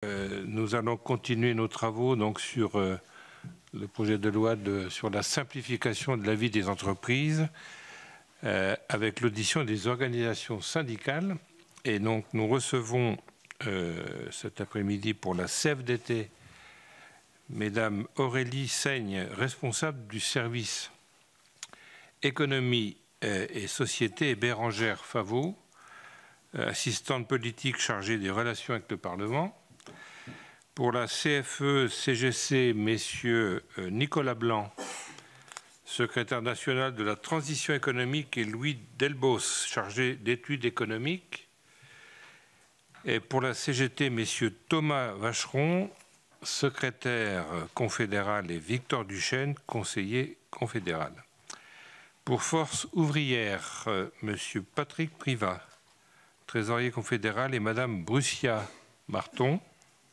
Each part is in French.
Nous allons continuer nos travaux donc, sur le projet de loi sur la simplification de la vie des entreprises avec l'audition des organisations syndicales. Et donc nous recevons cet après-midi pour la CFDT Mesdames Aurélie Seigne, responsable du service économie et société, et Bérangère Favot, assistante politique chargée des relations avec le Parlement. Pour la CFE-CGC, messieurs Nicolas Blanc, secrétaire national de la transition économique, et Louis Delbos, chargé d'études économiques. Et pour la CGT, messieurs Thomas Vacheron, secrétaire confédéral, et Victor Duchesne, conseiller confédéral. Pour Force ouvrière, monsieur Patrick Privat, trésorier confédéral, et madame Brussia Marton,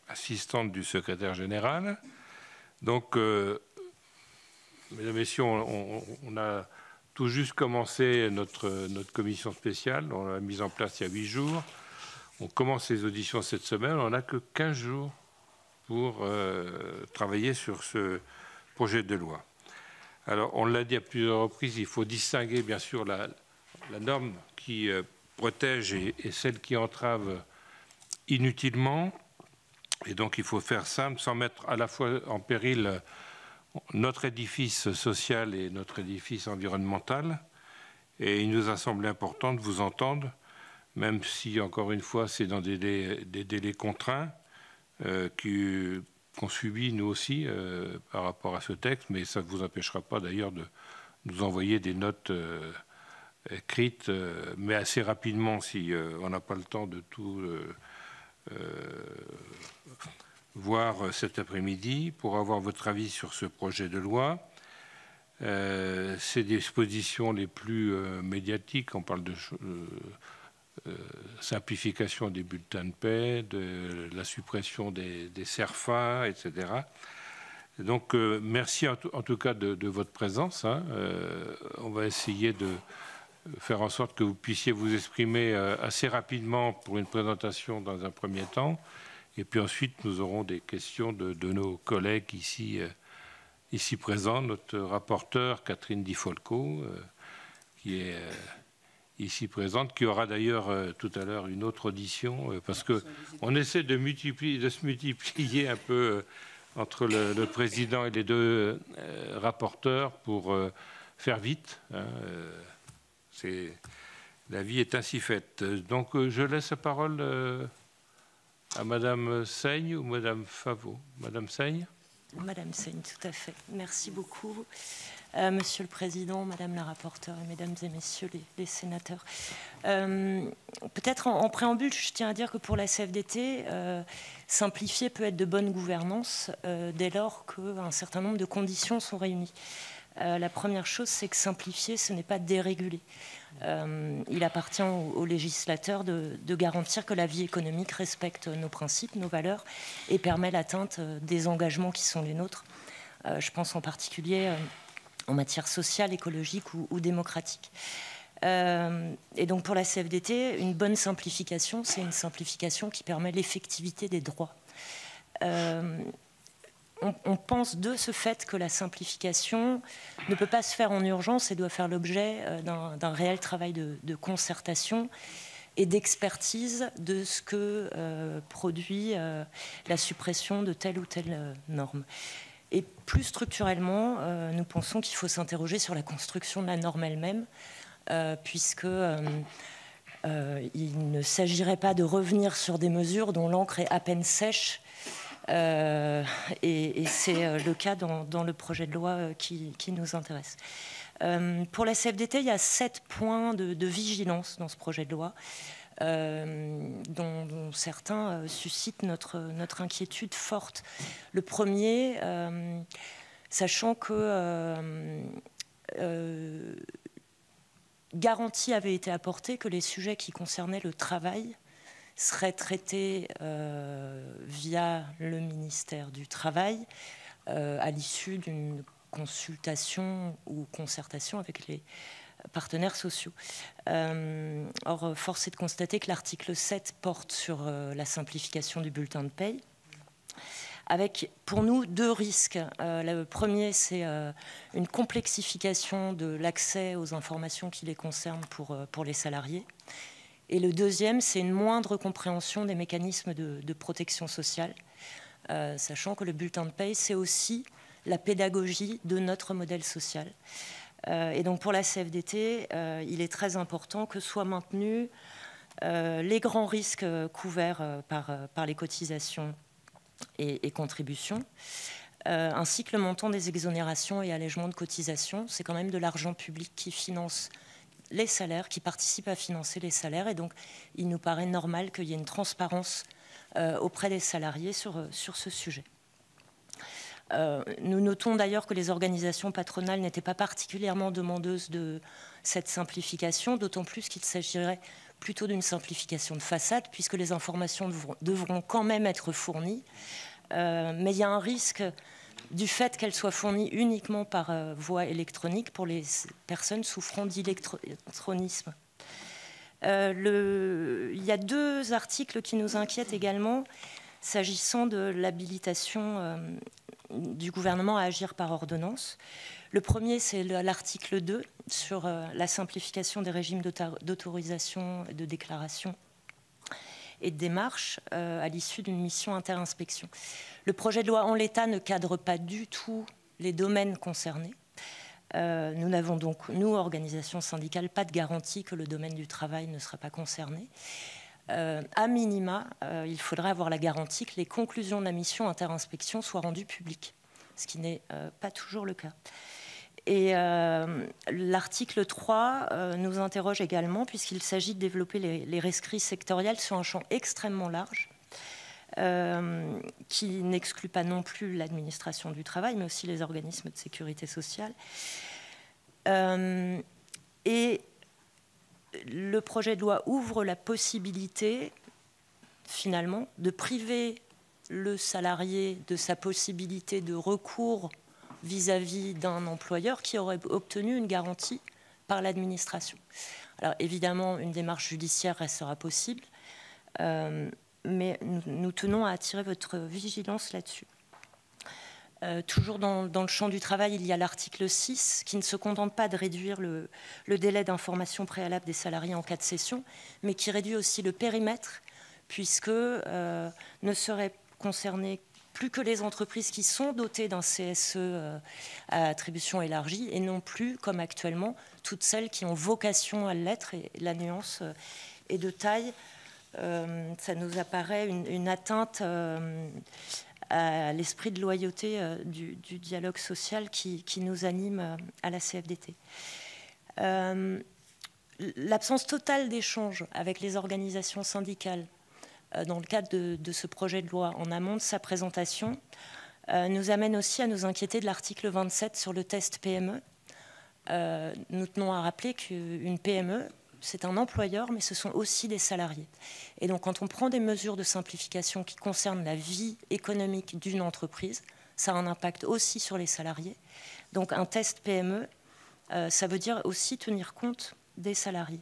assistante du secrétaire général. Donc, mesdames et messieurs, on a tout juste commencé notre commission spéciale. On l'a mise en place il y a 8 jours. On commence les auditions cette semaine. On n'a que 15 jours pour travailler sur ce projet de loi. Alors, on l'a dit à plusieurs reprises, il faut distinguer bien sûr la norme qui protège et celle qui entrave inutilement. Et donc, il faut faire simple, sans mettre à la fois en péril notre édifice social et notre édifice environnemental. Et il nous a semblé important de vous entendre, même si, encore une fois, c'est dans des délais contraints qu'on subit, nous aussi, par rapport à ce texte. Mais ça ne vous empêchera pas, d'ailleurs, de nous envoyer des notes écrites, mais assez rapidement, si on n'a pas le temps de tout voir cet après-midi pour avoir votre avis sur ce projet de loi. Ces dispositions les plus médiatiques, on parle de simplification des bulletins de paie, de la suppression des CERFA, etc. Donc, merci en tout cas de votre présence. On va essayer de faire en sorte que vous puissiez vous exprimer assez rapidement pour une présentation dans un premier temps. Et puis ensuite, nous aurons des questions de nos collègues ici présents. Notre rapporteure, Catherine Di Folco, qui est ici présente, qui aura d'ailleurs tout à l'heure une autre audition, parce qu'on essaie de se multiplier un peu entre le président et les deux rapporteurs pour faire vite. La vie est ainsi faite. Donc, je laisse la parole à Madame Seigne ou Madame Favot. Madame Seigne. Madame Seigne, tout à fait. Merci beaucoup, Monsieur le Président, Madame la rapporteure, et Mesdames et Messieurs les sénateurs. Peut-être en préambule, je tiens à dire que pour la CFDT, simplifier peut être de bonne gouvernance dès lors qu'un certain nombre de conditions sont réunies. La première chose, c'est que simplifier, ce n'est pas déréguler. Il appartient aux législateurs de garantir que la vie économique respecte nos principes, nos valeurs et permet l'atteinte des engagements qui sont les nôtres. Je pense en particulier en matière sociale, écologique ou démocratique. Et donc pour la CFDT, une bonne simplification, c'est une simplification qui permet l'effectivité des droits. On pense de ce fait que la simplification ne peut pas se faire en urgence et doit faire l'objet d'un réel travail de concertation et d'expertise de ce que produit la suppression de telle ou telle norme. Et plus structurellement, nous pensons qu'il faut s'interroger sur la construction de la norme elle-même, puisque il ne s'agirait pas de revenir sur des mesures dont l'encre est à peine sèche. Et c'est le cas dans le projet de loi qui nous intéresse. Pour la CFDT, il y a 7 points de vigilance dans ce projet de loi, dont certains suscitent notre inquiétude forte. Le premier, sachant que garantie avait été apportée que les sujets qui concernaient le travail seraient traités via le ministère du Travail à l'issue d'une consultation ou concertation avec les partenaires sociaux. Or, force est de constater que l'article 7 porte sur la simplification du bulletin de paye, avec pour nous 2 risques. Le premier, c'est une complexification de l'accès aux informations qui les concernent pour les salariés. Et le deuxième, c'est une moindre compréhension des mécanismes de protection sociale, sachant que le bulletin de paie, c'est aussi la pédagogie de notre modèle social. Et donc pour la CFDT, il est très important que soient maintenus les grands risques couverts par les cotisations et contributions, ainsi que le montant des exonérations et allègements de cotisations. C'est quand même de l'argent public qui finance les salaires, qui participe à financer les salaires. Et donc, il nous paraît normal qu'il y ait une transparence auprès des salariés sur ce sujet. Nous notons d'ailleurs que les organisations patronales n'étaient pas particulièrement demandeuses de cette simplification, d'autant plus qu'il s'agirait plutôt d'une simplification de façade, puisque les informations devront quand même être fournies. Mais il y a un risque du fait qu'elles soient fournies uniquement par voie électronique pour les personnes souffrant d'électronisme. Il y a 2 articles qui nous inquiètent également, s'agissant de l'habilitation du gouvernement à agir par ordonnance. Le premier, c'est l'article 2 sur la simplification des régimes d'autorisation, de déclaration et de démarche à l'issue d'une mission inter-inspection. Le projet de loi en l'état ne cadre pas du tout les domaines concernés. Nous n'avons donc, nous, organisations syndicales, pas de garantie que le domaine du travail ne sera pas concerné. À minima, il faudra avoir la garantie que les conclusions de la mission inter-inspection soient rendues publiques, ce qui n'est pas toujours le cas. Et l'article 3 nous interroge également, puisqu'il s'agit de développer les rescrits sectoriels sur un champ extrêmement large, qui n'exclut pas non plus l'administration du travail, mais aussi les organismes de sécurité sociale. Et le projet de loi ouvre la possibilité, finalement, de priver le salarié de sa possibilité de recours vis-à-vis d'un employeur qui aurait obtenu une garantie par l'administration. Alors évidemment, une démarche judiciaire restera possible, mais nous tenons à attirer votre vigilance là-dessus. Toujours dans le champ du travail, il y a l'article 6 qui ne se contente pas de réduire le délai d'information préalable des salariés en cas de cession, mais qui réduit aussi le périmètre, puisque ne seraient concernées plus que les entreprises qui sont dotées d'un CSE à attribution élargie, et non plus, comme actuellement, toutes celles qui ont vocation à l'être, et la nuance est de taille. Ça nous apparaît une atteinte à l'esprit de loyauté du dialogue social qui nous anime à la CFDT. L'absence totale d'échange avec les organisations syndicales dans le cadre de ce projet de loi en amont de sa présentation nous amène aussi à nous inquiéter de l'article 27 sur le test PME. Nous tenons à rappeler qu'une PME, c'est un employeur, mais ce sont aussi des salariés. Et donc, quand on prend des mesures de simplification qui concernent la vie économique d'une entreprise, ça a un impact aussi sur les salariés. Donc, un test PME, ça veut dire aussi tenir compte des salariés.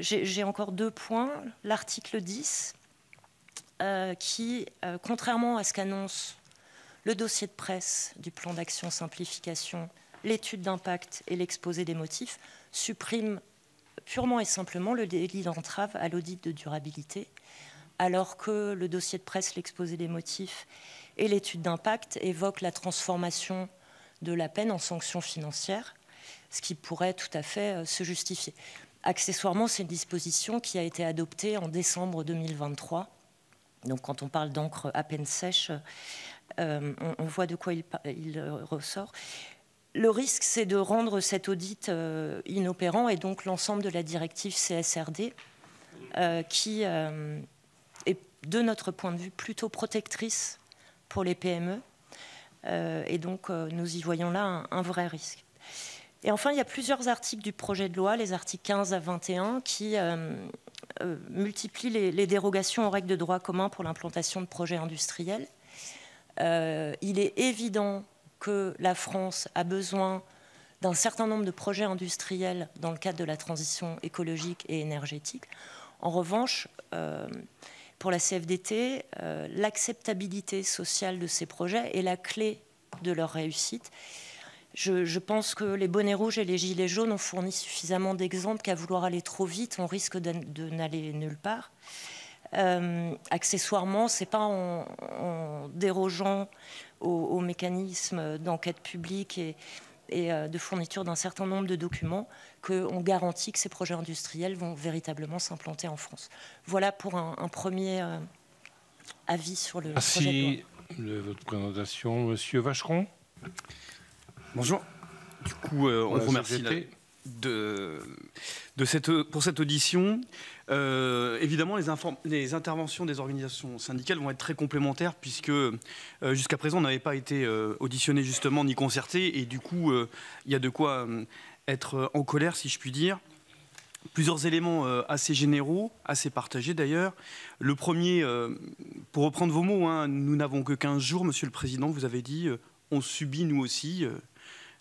J'ai encore 2 points. L'article 10, qui, contrairement à ce qu'annonce le dossier de presse du plan d'action simplification, l'étude d'impact et l'exposé des motifs, supprime purement et simplement le délit d'entrave à l'audit de durabilité, alors que le dossier de presse, l'exposé des motifs et l'étude d'impact évoquent la transformation de la peine en sanction financière, ce qui pourrait tout à fait se justifier. Accessoirement, c'est une disposition qui a été adoptée en décembre 2023. Donc quand on parle d'encre à peine sèche, on voit de quoi il ressort. Le risque, c'est de rendre cet audit inopérant, et donc l'ensemble de la directive CSRD, qui est, de notre point de vue, plutôt protectrice pour les PME. Et donc, nous y voyons là un vrai risque. Et enfin, il y a plusieurs articles du projet de loi, les articles 15 à 21, qui multiplient les dérogations aux règles de droit commun pour l'implantation de projets industriels. Il est évident que la France a besoin d'un certain nombre de projets industriels dans le cadre de la transition écologique et énergétique. En revanche, pour la CFDT, l'acceptabilité sociale de ces projets est la clé de leur réussite. Je pense que les bonnets rouges et les gilets jaunes ont fourni suffisamment d'exemples qu'à vouloir aller trop vite, on risque de n'aller nulle part. Accessoirement, ce n'est pas en dérogeant aux mécanismes d'enquête publique et de fourniture d'un certain nombre de documents qu'on garantit que ces projets industriels vont véritablement s'implanter en France. Voilà pour un premier avis sur le projet de loi. Merci de votre présentation. Monsieur Vacheron. Bonjour. Du coup, on vous remercie pour cette audition. Évidemment, les interventions des organisations syndicales vont être très complémentaires puisque jusqu'à présent, on n'avait pas été auditionné justement ni concerté et du coup, il y a de quoi être en colère, si je puis dire. Plusieurs éléments assez généraux, assez partagés d'ailleurs. Le premier, pour reprendre vos mots, hein, nous n'avons que 15 jours, Monsieur le Président, vous avez dit, on subit nous aussi.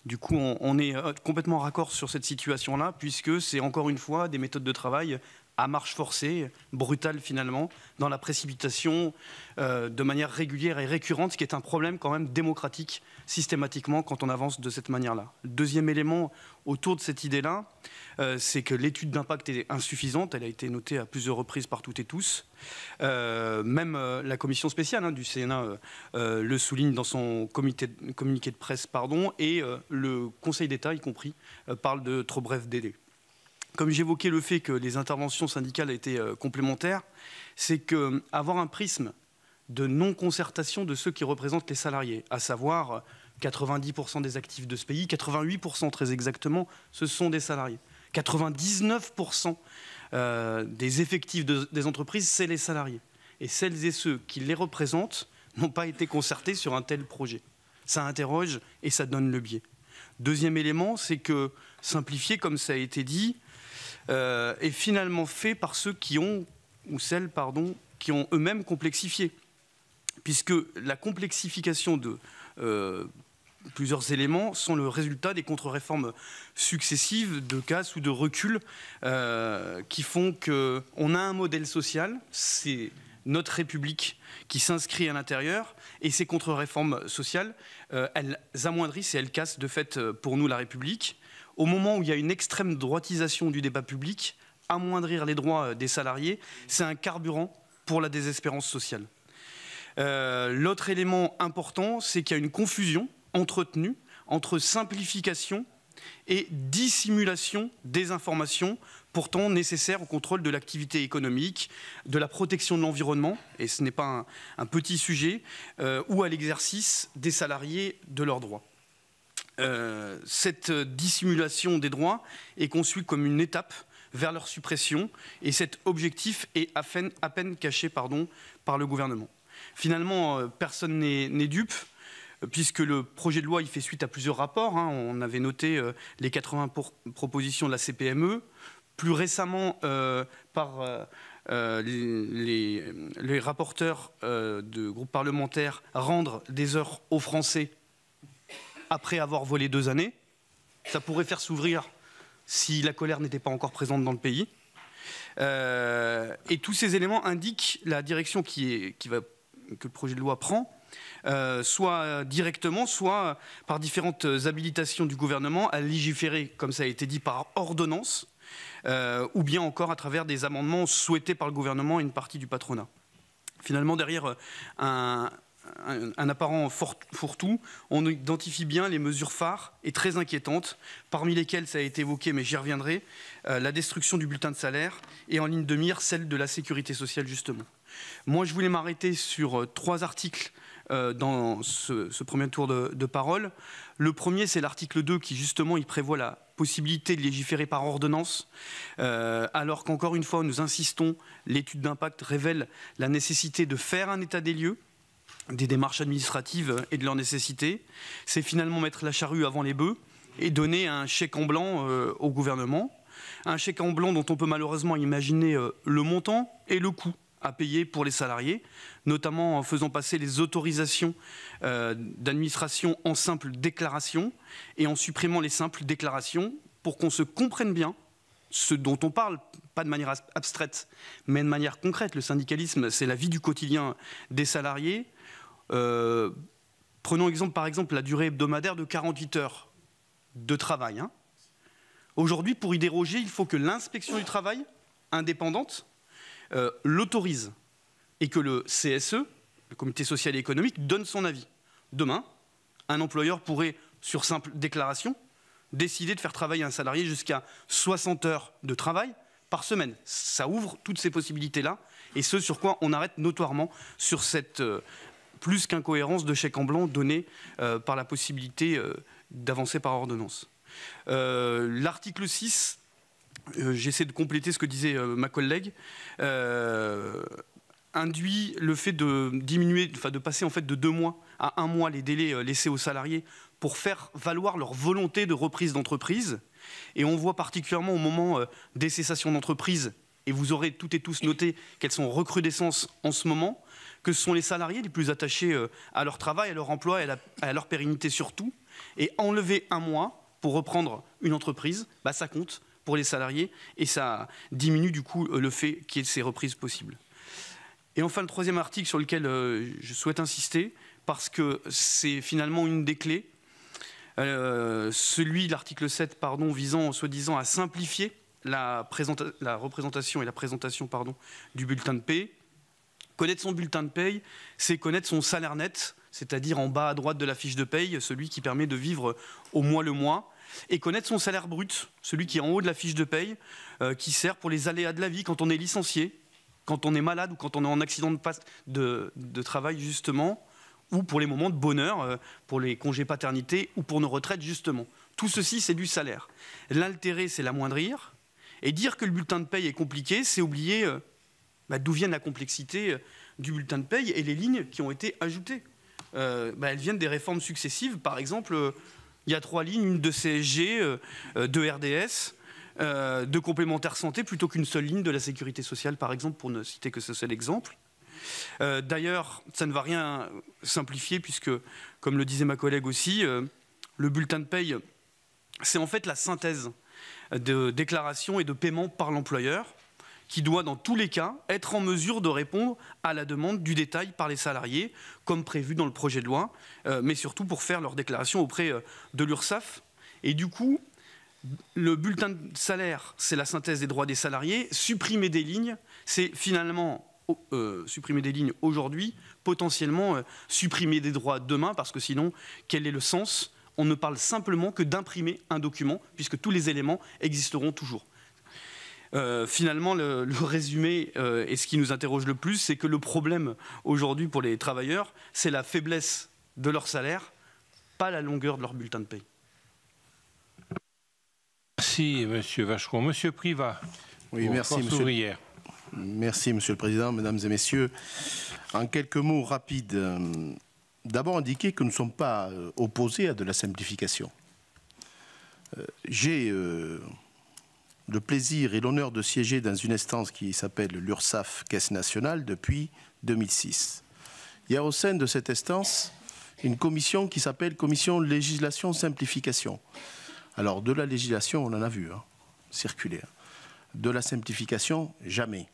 Du coup, on est complètement raccord sur cette situation-là, puisque c'est encore une fois des méthodes de travail à marche forcée, brutales finalement, dans la précipitation, de manière régulière et récurrente, ce qui est un problème quand même démocratique, systématiquement, quand on avance de cette manière-là. Le deuxième élément autour de cette idée-là, c'est que l'étude d'impact est insuffisante, elle a été notée à plusieurs reprises par toutes et tous. Même la commission spéciale du Sénat le souligne dans son communiqué de presse, et le Conseil d'État, y compris, parle de trop brefs délais. Comme j'évoquais le fait que les interventions syndicales étaient complémentaires, c'est qu'avoir un prisme de non-concertation de ceux qui représentent les salariés, à savoir 90% des actifs de ce pays, 88% très exactement, ce sont des salariés. 99% des effectifs des entreprises, c'est les salariés. Et celles et ceux qui les représentent n'ont pas été concertés sur un tel projet. Ça interroge et ça donne le biais. Deuxième élément, c'est que simplifier, comme ça a été dit, est finalement fait par ceux qui ont, ou celles, pardon, qui ont eux-mêmes complexifié. Puisque la complexification de plusieurs éléments sont le résultat des contre-réformes successives, de casse ou de recul, qui font qu'on a un modèle social, c'est notre République qui s'inscrit à l'intérieur, et ces contre-réformes sociales, elles amoindrissent et elles cassent de fait pour nous la République. Au moment où il y a une extrême droitisation du débat public, amoindrir les droits des salariés, c'est un carburant pour la désespérance sociale. L'autre élément important, c'est qu'il y a une confusion entretenue entre simplification et dissimulation des informations pourtant nécessaires au contrôle de l'activité économique, de la protection de l'environnement, et ce n'est pas un petit sujet, ou à l'exercice des salariés de leurs droits. Cette dissimulation des droits est conçue comme une étape vers leur suppression, et cet objectif est à peine caché par le gouvernement. Finalement, personne n'est dupe, puisque le projet de loi il fait suite à plusieurs rapports. On avait noté les 80 propositions de la CPME, plus récemment par les rapporteurs de groupes parlementaires rendre des heures aux Français après avoir volé 2 années. Ça pourrait faire s'ouvrir si la colère n'était pas encore présente dans le pays. Et tous ces éléments indiquent la direction que le projet de loi prend, soit directement, soit par différentes habilitations du gouvernement à légiférer, comme ça a été dit, par ordonnance, ou bien encore à travers des amendements souhaités par le gouvernement et une partie du patronat. Finalement, derrière un apparent fourre-tout, on identifie bien les mesures phares et très inquiétantes, parmi lesquelles, ça a été évoqué, mais j'y reviendrai, la destruction du bulletin de salaire et en ligne de mire, celle de la sécurité sociale, justement. Moi, je voulais m'arrêter sur 3 articles dans ce premier tour de parole. Le premier, c'est l'article 2 qui, justement, il prévoit la possibilité de légiférer par ordonnance, alors qu'encore une fois, nous insistons, l'étude d'impact révèle la nécessité de faire un état des lieux, des démarches administratives et de leur nécessité. C'est finalement mettre la charrue avant les bœufs et donner un chèque en blanc au gouvernement. Un chèque en blanc dont on peut malheureusement imaginer le montant et le coût à payer pour les salariés, notamment en faisant passer les autorisations d'administration en simple déclaration et en supprimant les simples déclarations pour qu'on se comprenne bien. ce dont on parle, pas de manière abstraite, mais de manière concrète. Le syndicalisme, c'est la vie du quotidien des salariés. Prenons par exemple la durée hebdomadaire de 48 heures de travail. Aujourd'hui, pour y déroger, il faut que l'inspection du travail indépendante l'autorise et que le CSE, le comité social et économique, donne son avis. Demain, un employeur pourrait, sur simple déclaration, décider de faire travailler un salarié jusqu'à 60 heures de travail par semaine. Ça ouvre toutes ces possibilités-là, et ce sur quoi on arrête notoirement sur cette plus qu'incohérence de chèque en blanc donnée par la possibilité d'avancer par ordonnance. L'article 6, j'essaie de compléter ce que disait ma collègue, induit le fait de diminuer, de passer en fait de 2 mois à 1 mois les délais laissés aux salariés pour faire valoir leur volonté de reprise d'entreprise. Et on voit particulièrement au moment des cessations d'entreprise, et vous aurez toutes et tous noté qu'elles sont en recrudescence en ce moment, que ce sont les salariés les plus attachés à leur travail, à leur emploi et à leur pérennité surtout. Et enlever 1 mois pour reprendre une entreprise, ça compte pour les salariés et ça diminue du coup le fait qu'il y ait ces reprises possibles. Et enfin, le 3e article sur lequel je souhaite insister, parce que c'est finalement une des clés, l'article 7, visant soi-disant à simplifier la représentation et la présentation du bulletin de paie. Connaître son bulletin de paie, c'est connaître son salaire net, c'est-à-dire en bas à droite de la fiche de paie, celui qui permet de vivre au mois le mois, et connaître son salaire brut, celui qui est en haut de la fiche de paie, qui sert pour les aléas de la vie quand on est licencié, quand on est malade ou quand on est en accident de travail justement, ou pour les moments de bonheur, pour les congés paternité ou pour nos retraites justement. Tout ceci, c'est du salaire. L'altérer, c'est l'amoindrir, et dire que le bulletin de paie est compliqué, c'est oublier d'où vient la complexité du bulletin de paie et les lignes qui ont été ajoutées. Elles viennent des réformes successives. Par exemple, il y a 3 lignes, une de CSG, de RDS, de complémentaire santé, plutôt qu'une seule ligne de la sécurité sociale, par exemple, pour ne citer que ce seul exemple. D'ailleurs, ça ne va rien simplifier, puisque, comme le disait ma collègue aussi, le bulletin de paie, c'est en fait la synthèse de déclaration et de paiement par l'employeur, qui doit, dans tous les cas, être en mesure de répondre à la demande du détail par les salariés, comme prévu dans le projet de loi, mais surtout pour faire leur déclaration auprès de l'URSSAF. Et du coup, le bulletin de salaire, c'est la synthèse des droits des salariés. Supprimer des lignes, c'est finalement supprimer des lignes aujourd'hui, potentiellement supprimer des droits demain, parce que sinon, quel est le sens? On ne parle simplement que d'imprimer un document, puisque tous les éléments existeront toujours. Finalement, le résumé et ce qui nous interroge le plus, c'est que le problème aujourd'hui pour les travailleurs, c'est la faiblesse de leur salaire, pas la longueur de leur bulletin de paie. Merci, Monsieur Vacheron. Monsieur Privat. Oui, merci, Merci, Monsieur le Président, Mesdames et Messieurs. En quelques mots rapides, d'abord indiquer que nous ne sommes pas opposés à de la simplification. J'ai le plaisir et l'honneur de siéger dans une instance qui s'appelle l'URSSAF Caisse nationale depuis 2006. Il y a au sein de cette instance une commission qui s'appelle Commission Législation Simplification. Alors, de la législation, on en a vu circuler. De la simplification, jamais.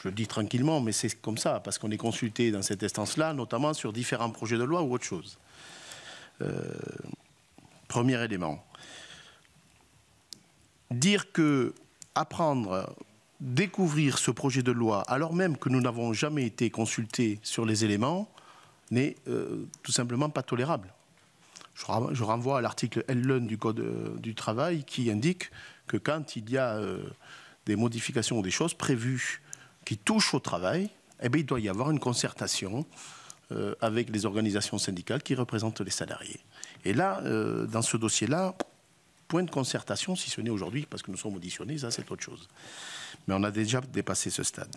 Je le dis tranquillement, mais c'est comme ça, parce qu'on est consulté dans cette instance-là, notamment sur différents projets de loi ou autre chose. Premier élément. Dire que apprendre, découvrir ce projet de loi, alors même que nous n'avons jamais été consultés sur les éléments, n'est tout simplement pas tolérable. Je renvoie à l'article L1 du Code du travail qui indique que quand il y a des modifications ou des choses prévues qui touchent au travail, eh bien, il doit y avoir une concertation avec les organisations syndicales qui représentent les salariés. Et là, dans ce dossier-là, point de concertation, si ce n'est aujourd'hui, parce que nous sommes auditionnés, ça c'est autre chose. Mais on a déjà dépassé ce stade.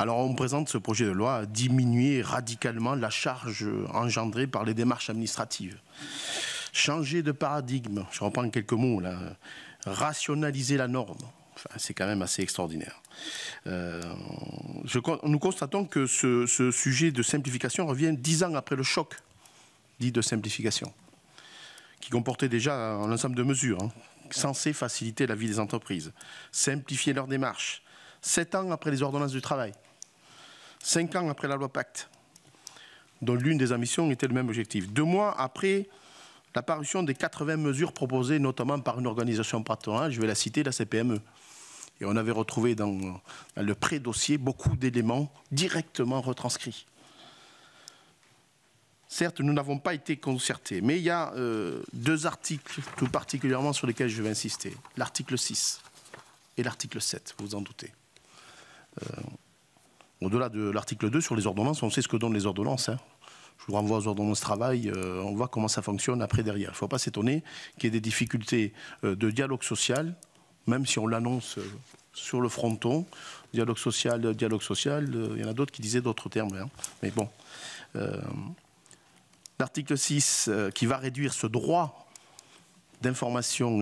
Alors on présente ce projet de loi à diminuer radicalement la charge engendrée par les démarches administratives. Changer de paradigme, je reprends en quelques mots, là, rationaliser la norme. Enfin, c'est quand même assez extraordinaire. Nous constatons que ce sujet de simplification revient 10 ans après le choc dit de simplification, qui comportait déjà un ensemble de mesures censé faciliter la vie des entreprises, simplifier leurs démarches, 7 ans après les ordonnances du travail, 5 ans après la loi Pacte, dont l'une des ambitions était le même objectif. 2 mois après la parution des 80 mesures proposées, notamment par une organisation patronale, je vais la citer, la CPME. Et on avait retrouvé dans le pré-dossier beaucoup d'éléments directement retranscrits. Certes, nous n'avons pas été concertés, mais il y a 2 articles tout particulièrement sur lesquels je vais insister. L'article 6 et l'article 7, vous vous en doutez. Au-delà de l'article 2, sur les ordonnances, on sait ce que donnent les ordonnances. Hein. Je vous renvoie aux ordonnances travail, on voit comment ça fonctionne après derrière. Il ne faut pas s'étonner qu'il y ait des difficultés de dialogue social, même si on l'annonce sur le fronton. Dialogue social, il y en a d'autres qui disaient d'autres termes. Hein. Mais bon. L'article 6 qui va réduire ce droit d'information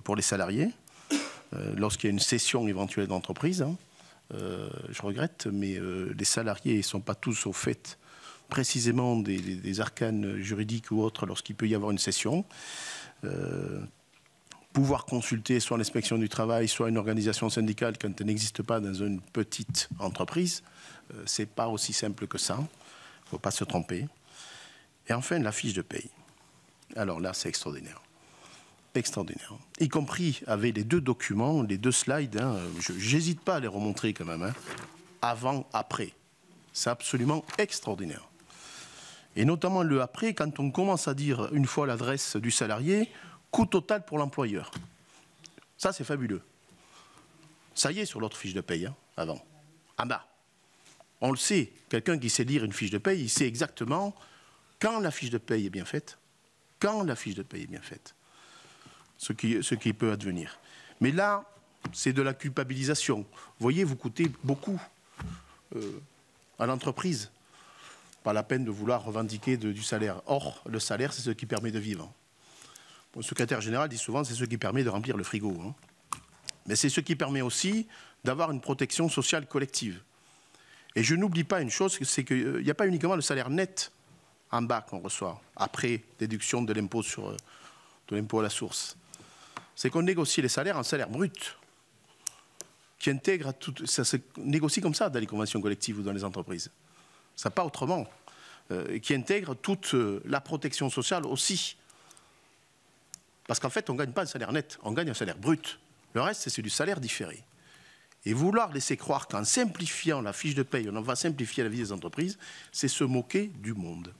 pour les salariés lorsqu'il y a une cession éventuelle d'entreprise. Hein. Je regrette, mais les salariés ne sont pas tous au fait précisément des arcanes juridiques ou autres lorsqu'il peut y avoir une cession. Pouvoir consulter soit l'inspection du travail, soit une organisation syndicale quand elle n'existe pas dans une petite entreprise, ce n'est pas aussi simple que ça. Il ne faut pas se tromper. Et enfin, la fiche de paye. Alors là, c'est extraordinaire. Extraordinaire. Y compris avec les 2 documents, les 2 slides. Hein, je n'hésite pas à les remontrer quand même. Hein, avant, après. C'est absolument extraordinaire. Et notamment le après, quand on commence à dire une fois l'adresse du salarié, coût total pour l'employeur. Ça, c'est fabuleux. Ça y est sur l'autre fiche de paye, hein, avant. En bas. On le sait. Quelqu'un qui sait lire une fiche de paye, il sait exactement quand la fiche de paye est bien faite. Quand la fiche de paye est bien faite. Ce qui peut advenir. Mais là, c'est de la culpabilisation. Vous voyez, vous coûtez beaucoup à l'entreprise. Pas la peine de vouloir revendiquer du salaire. Or, le salaire, c'est ce qui permet de vivre. Le secrétaire général dit souvent, c'est ce qui permet de remplir le frigo. Hein. Mais c'est ce qui permet aussi d'avoir une protection sociale collective. Et je n'oublie pas une chose, c'est qu'il n'y a pas uniquement le salaire net en bas qu'on reçoit, après déduction de l'impôt à la source. C'est qu'on négocie les salaires en salaire brut, qui intègre ça se négocie comme ça dans les conventions collectives ou dans les entreprises. Ça pas autrement. Qui intègre toute la protection sociale aussi. Parce qu'en fait, on ne gagne pas un salaire net, on gagne un salaire brut. Le reste, c'est du salaire différé. Et vouloir laisser croire qu'en simplifiant la fiche de paye, on va simplifier la vie des entreprises, c'est se moquer du monde.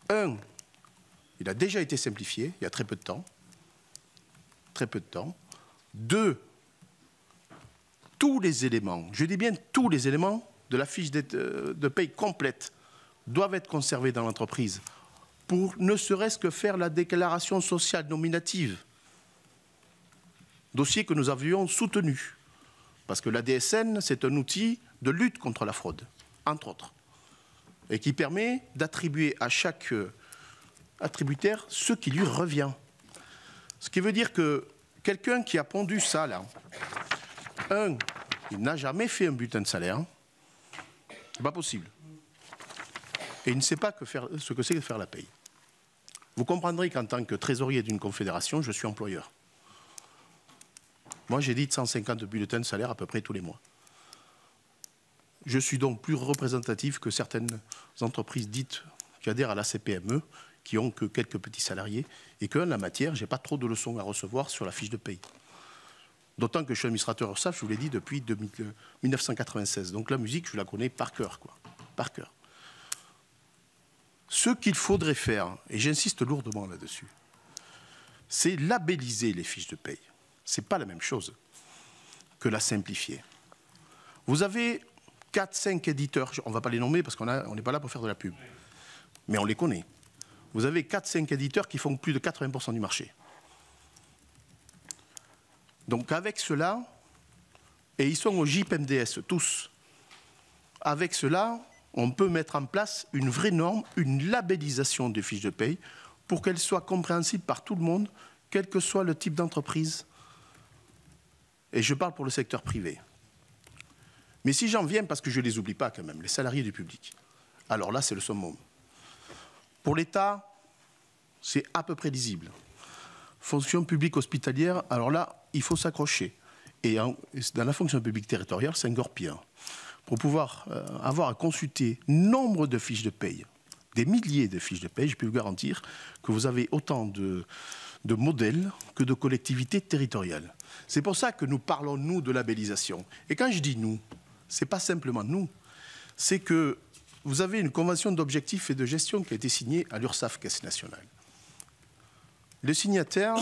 1, il a déjà été simplifié, il y a très peu de temps. Très peu de temps. 2, tous les éléments, je dis bien tous les éléments de la fiche de paye complète doivent être conservés dans l'entreprise pour ne serait-ce que faire la déclaration sociale nominative. Dossier que nous avions soutenu. Parce que la DSN, c'est un outil de lutte contre la fraude, entre autres. Et qui permet d'attribuer à chaque attributaire ce qui lui revient. Ce qui veut dire que quelqu'un qui a pondu ça, là, il n'a jamais fait un bulletin de salaire. C'est pas possible. Et il ne sait pas ce que c'est que faire la paye. Vous comprendrez qu'en tant que trésorier d'une confédération, je suis employeur. Moi, j'édite 150 bulletins de salaire à peu près tous les mois. Je suis donc plus représentatif que certaines entreprises dites qui adhèrent à la CPME, qui ont que quelques petits salariés, et qu'en la matière, je n'ai pas trop de leçons à recevoir sur la fiche de paye. D'autant que je suis administrateur URSSAF, je vous l'ai dit, depuis 1996. Donc la musique, je la connais par cœur, quoi. Par cœur. Ce qu'il faudrait faire, et j'insiste lourdement là-dessus, c'est labelliser les fiches de paye. Ce n'est pas la même chose que la simplifier. Vous avez 4-5 éditeurs, on ne va pas les nommer parce qu'on n'est pas là pour faire de la pub, mais on les connaît. Vous avez 4-5 éditeurs qui font plus de 80% du marché. Donc avec cela, et ils sont au JIP-MDS tous, avec cela, on peut mettre en place une vraie norme, une labellisation des fiches de paye pour qu'elles soient compréhensibles par tout le monde, quel que soit le type d'entreprise. Et je parle pour le secteur privé. Mais si j'en viens, parce que je ne les oublie pas quand même, les salariés du public, alors là, c'est le summum. Pour l'État, c'est à peu près lisible. Fonction publique hospitalière, alors là, il faut s'accrocher. Et dans la fonction publique territoriale, c'est encore pire. Pour pouvoir avoir à consulter nombre de fiches de paye, des milliers de fiches de paye, je peux vous garantir que vous avez autant de modèles que de collectivités territoriales. C'est pour ça que nous parlons, nous, de labellisation. Et quand je dis nous, ce n'est pas simplement nous, c'est que vous avez une convention d'objectifs et de gestion qui a été signée à l'URSSAF Caisse nationale. Les signataires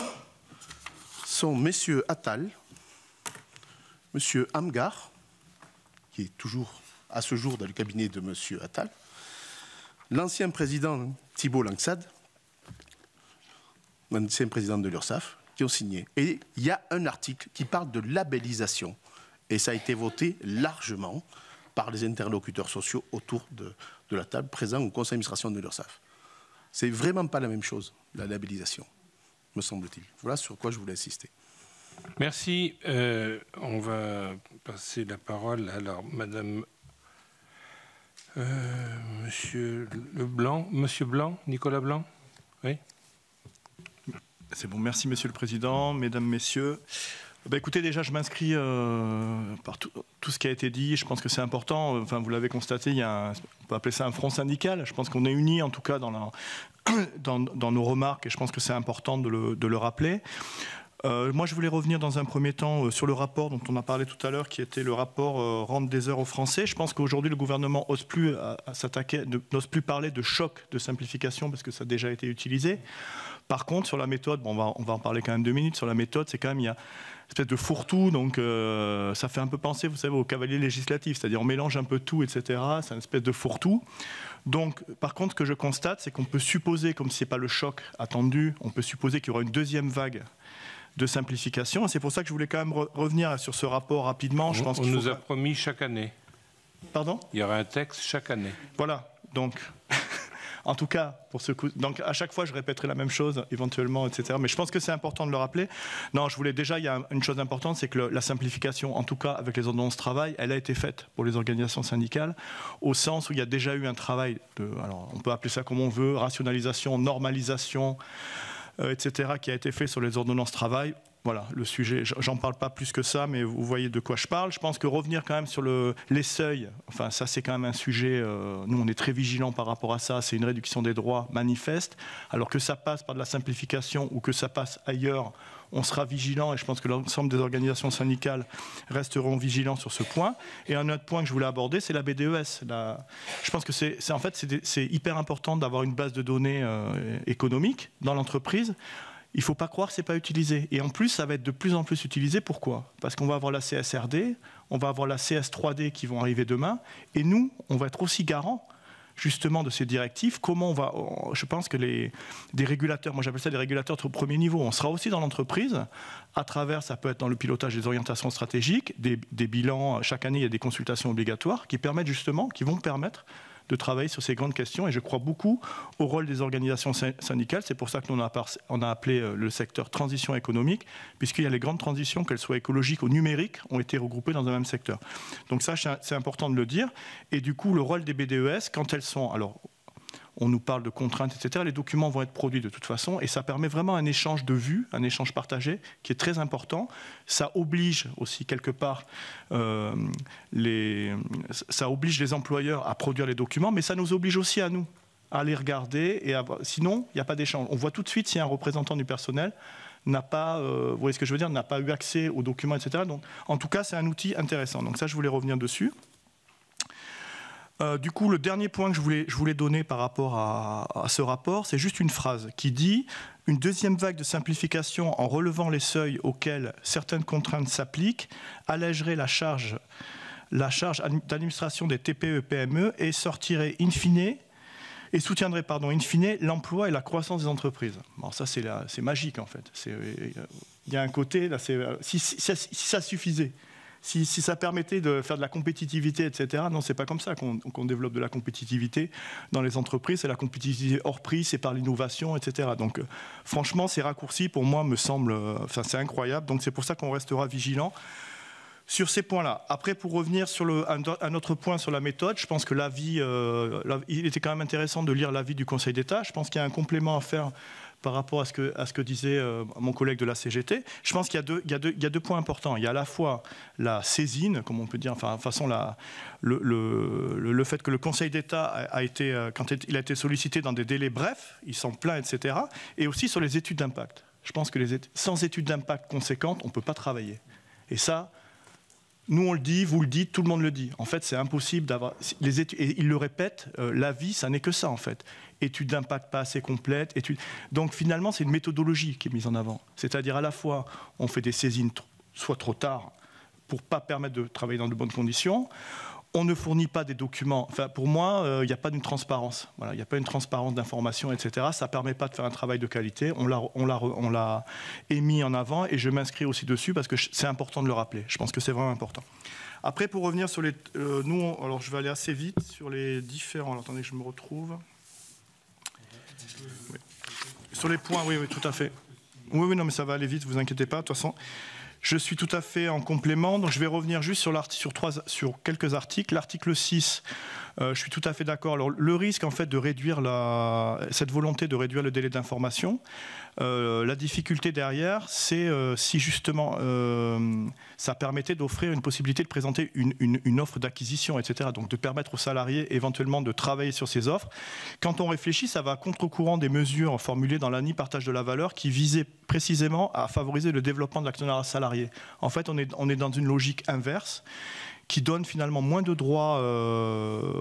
sont messieurs Attal, monsieur Amgar, qui est toujours à ce jour dans le cabinet de monsieur Attal, l'ancien président Thibault Langsad, l'ancien président de l'URSSAF, qui ont signé. Et il y a un article qui parle de labellisation. Et ça a été voté largement par les interlocuteurs sociaux autour de la table présents au conseil d'administration de l'URSSAF. C'est vraiment pas la même chose, la labellisation, me semble-t-il. Voilà sur quoi je voulais insister. Merci. On va passer la parole alors, madame... monsieur Leblanc, monsieur Blanc, Nicolas Blanc. Oui. C'est bon, merci Monsieur le Président, Mesdames, Messieurs. Écoutez, déjà, je m'inscris par tout ce qui a été dit. Je pense que c'est important. Enfin, vous l'avez constaté, il y a on peut appeler ça un front syndical. Je pense qu'on est unis, en tout cas, dans nos remarques, et je pense que c'est important de le rappeler. Moi, je voulais revenir dans un premier temps sur le rapport dont on a parlé tout à l'heure, qui était le rapport rendre des heures aux Français. Je pense qu'aujourd'hui, le gouvernement n'ose plus s'attaquer, n'ose plus parler de choc de simplification, parce que ça a déjà été utilisé. Par contre, sur la méthode, bon, on va en parler quand même 2 minutes. Sur la méthode, c'est quand même, il y a une espèce de fourre-tout, donc ça fait un peu penser, vous savez, au cavalier législatif, c'est-à-dire on mélange un peu tout, etc. C'est une espèce de fourre-tout. Donc, par contre, ce que je constate, c'est qu'on peut supposer, comme ce n'est pas le choc attendu, on peut supposer qu'il y aura une deuxième vague de simplification. Et c'est pour ça que je voulais quand même revenir sur ce rapport rapidement. On nous a promis chaque année. Pardon ? Il y aura un texte chaque année. Voilà, donc... En tout cas, pour ce coup, donc à chaque fois, je répéterai la même chose, éventuellement, etc. Mais je pense que c'est important de le rappeler. Non, je voulais déjà, il y a une chose importante, c'est que la simplification, en tout cas avec les ordonnances travail, elle a été faite pour les organisations syndicales, au sens où il y a déjà eu un travail alors on peut appeler ça comme on veut, rationalisation, normalisation, etc., qui a été fait sur les ordonnances travail. Voilà, le sujet, j'en parle pas plus que ça, mais vous voyez de quoi je parle. Je pense que revenir quand même sur les seuils, enfin ça c'est quand même un sujet, nous on est très vigilants par rapport à ça, c'est une réduction des droits manifeste, alors que ça passe par de la simplification ou que ça passe ailleurs, on sera vigilant et je pense que l'ensemble des organisations syndicales resteront vigilants sur ce point. Et un autre point que je voulais aborder, c'est la BDES. Je pense que c'est hyper important d'avoir une base de données économique dans l'entreprise. Il ne faut pas croire que ce n'est pas utilisé. Et en plus, ça va être de plus en plus utilisé. Pourquoi ? Parce qu'on va avoir la CSRD, on va avoir la CS3D qui vont arriver demain. Et nous, on va être aussi garants justement de ces directives. Comment on va... Je pense que des régulateurs, moi j'appelle ça des régulateurs au premier niveau, on sera aussi dans l'entreprise, à travers, ça peut être dans le pilotage des orientations stratégiques, des bilans, chaque année il y a des consultations obligatoires qui vont permettre de travailler sur ces grandes questions et je crois beaucoup au rôle des organisations syndicales. C'est pour ça que nous on a appelé le secteur transition économique, puisqu'il y a les grandes transitions, qu'elles soient écologiques ou numériques, ont été regroupées dans un même secteur. Donc ça, c'est important de le dire. Et du coup, le rôle des BDES, quand elles sont... Alors, on nous parle de contraintes, etc. Les documents vont être produits de toute façon et ça permet vraiment un échange de vues, un échange partagé qui est très important. Ça oblige aussi quelque part ça oblige les employeurs à produire les documents, mais ça nous oblige aussi à nous à les regarder et sinon il n'y a pas d'échange. On voit tout de suite si un représentant du personnel n'a pas, vous voyez ce que je veux dire, n'a pas eu accès aux documents, etc. Donc, en tout cas, c'est un outil intéressant. Donc ça, je voulais revenir dessus. Du coup, le dernier point que je voulais donner par rapport à ce rapport, c'est juste une phrase qui dit « Une deuxième vague de simplification en relevant les seuils auxquels certaines contraintes s'appliquent allégerait la charge d'administration des TPE-PME et sortirait in fine et soutiendrait in fine l'emploi et la croissance des entreprises. » Bon, ça, c'est magique en fait. Il y a un côté, là, si ça suffisait. Si ça permettait de faire de la compétitivité, etc. Non, c'est pas comme ça qu'on développe de la compétitivité dans les entreprises. C'est la compétitivité hors prix, c'est par l'innovation, etc. Donc, franchement, ces raccourcis, pour moi, me semblent... c'est incroyable. Donc, c'est pour ça qu'on restera vigilant sur ces points-là. Après, pour revenir sur un autre point sur la méthode, je pense que il était quand même intéressant de lire l'avis du Conseil d'État. Je pense qu'il y a un complément à faire par rapport à ce que disait mon collègue de la CGT. Je pense qu'il y a deux points importants. Il y a à la fois la saisine, comme on peut dire, enfin, de toute façon, le fait que le Conseil d'État a été, quand il a été sollicité dans des délais brefs, il s'en plaint, etc. Et aussi sur les études d'impact. Je pense que sans études d'impact conséquentes, on ne peut pas travailler. Et ça, nous on le dit, vous le dites, tout le monde le dit. En fait, c'est impossible d'avoir les études. Et ils le répètent, la vie, ça n'est que ça en fait. Études d'impact pas assez complètes. Donc finalement, c'est une méthodologie qui est mise en avant. C'est-à-dire à la fois, on fait des saisines soit trop tard pour ne pas permettre de travailler dans de bonnes conditions. On ne fournit pas des documents. Enfin, pour moi, il n'y a pas d'une transparence. Voilà, il n'y a pas une transparence d'information, etc. Ça ne permet pas de faire un travail de qualité. On l'a émis en avant et je m'inscris aussi dessus parce que c'est important de le rappeler. Je pense que c'est vraiment important. Après, pour revenir sur les... alors, je vais aller assez vite sur les différents... Alors, attendez que je me retrouve. Oui. Sur les points, oui, tout à fait. Oui, non, mais ça va aller vite, vous inquiétez pas. De toute façon... Je suis tout à fait en complément, donc je vais revenir juste sur quelques articles. L'article 6, je suis tout à fait d'accord. Alors, le risque en fait de réduire cette volonté de réduire le délai d'information, la difficulté derrière, c'est si justement ça permettait d'offrir une possibilité de présenter une offre d'acquisition, etc. Donc de permettre aux salariés éventuellement de travailler sur ces offres. Quand on réfléchit, ça va à contre-courant des mesures formulées dans l'ANI partage de la valeur qui visaient précisément à favoriser le développement de l'actionnariat salarié. En fait, on est dans une logique inverse qui donne finalement moins de droits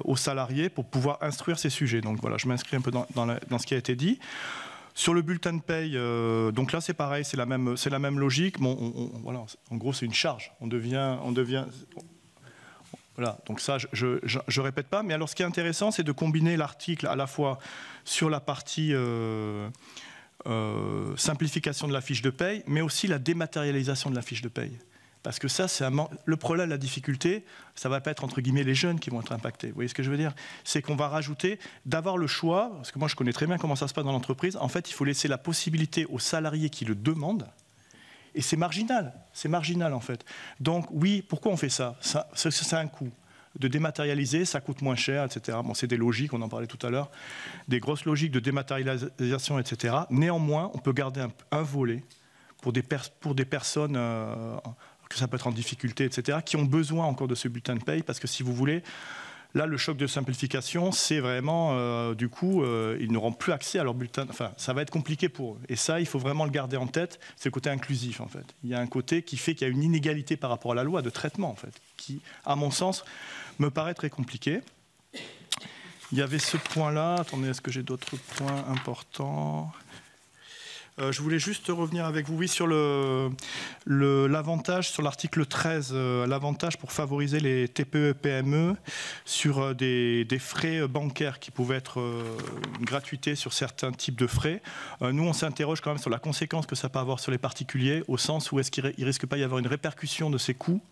aux salariés pour pouvoir instruire ces sujets. Donc voilà, je m'inscris un peu dans ce qui a été dit. Sur le bulletin de paye, donc là c'est pareil, c'est la même logique. Bon, voilà, en gros c'est une charge. On devient voilà, donc ça je répète pas. Mais alors ce qui est intéressant, c'est de combiner l'article à la fois sur la partie simplification de la fiche de paye, mais aussi la dématérialisation de la fiche de paye. Parce que ça, c'est le problème, la difficulté, ça ne va pas être entre guillemets les jeunes qui vont être impactés. Vous voyez ce que je veux dire? C'est qu'on va rajouter, d'avoir le choix, parce que moi je connais très bien comment ça se passe dans l'entreprise, en fait il faut laisser la possibilité aux salariés qui le demandent, et c'est marginal en fait. Donc oui, pourquoi on fait ça? C'est un coût. De dématérialiser, ça coûte moins cher, etc. Bon, c'est des logiques, on en parlait tout à l'heure, des grosses logiques de dématérialisation, etc. Néanmoins, on peut garder un volet pour des personnes, que ça peut être en difficulté, etc., qui ont besoin encore de ce bulletin de paye, parce que si vous voulez, là, le choc de simplification, c'est vraiment, du coup, ils n'auront plus accès à leur bulletin. Enfin, ça va être compliqué pour eux. Et ça, il faut vraiment le garder en tête, c'est le côté inclusif, en fait. Il y a un côté qui fait qu'il y a une inégalité par rapport à la loi de traitement, en fait, qui, à mon sens, me paraît très compliqué. Il y avait ce point-là. Attendez, est-ce que j'ai d'autres points importants? Je voulais juste revenir avec vous, oui, sur l'avantage, sur l'article 13, l'avantage pour favoriser les TPE-PME sur des frais bancaires qui pouvaient être une gratuité sur certains types de frais. Nous, on s'interroge quand même sur la conséquence que ça peut avoir sur les particuliers, au sens où est-ce qu'il ne risque pas d'y avoir une répercussion de ces coûts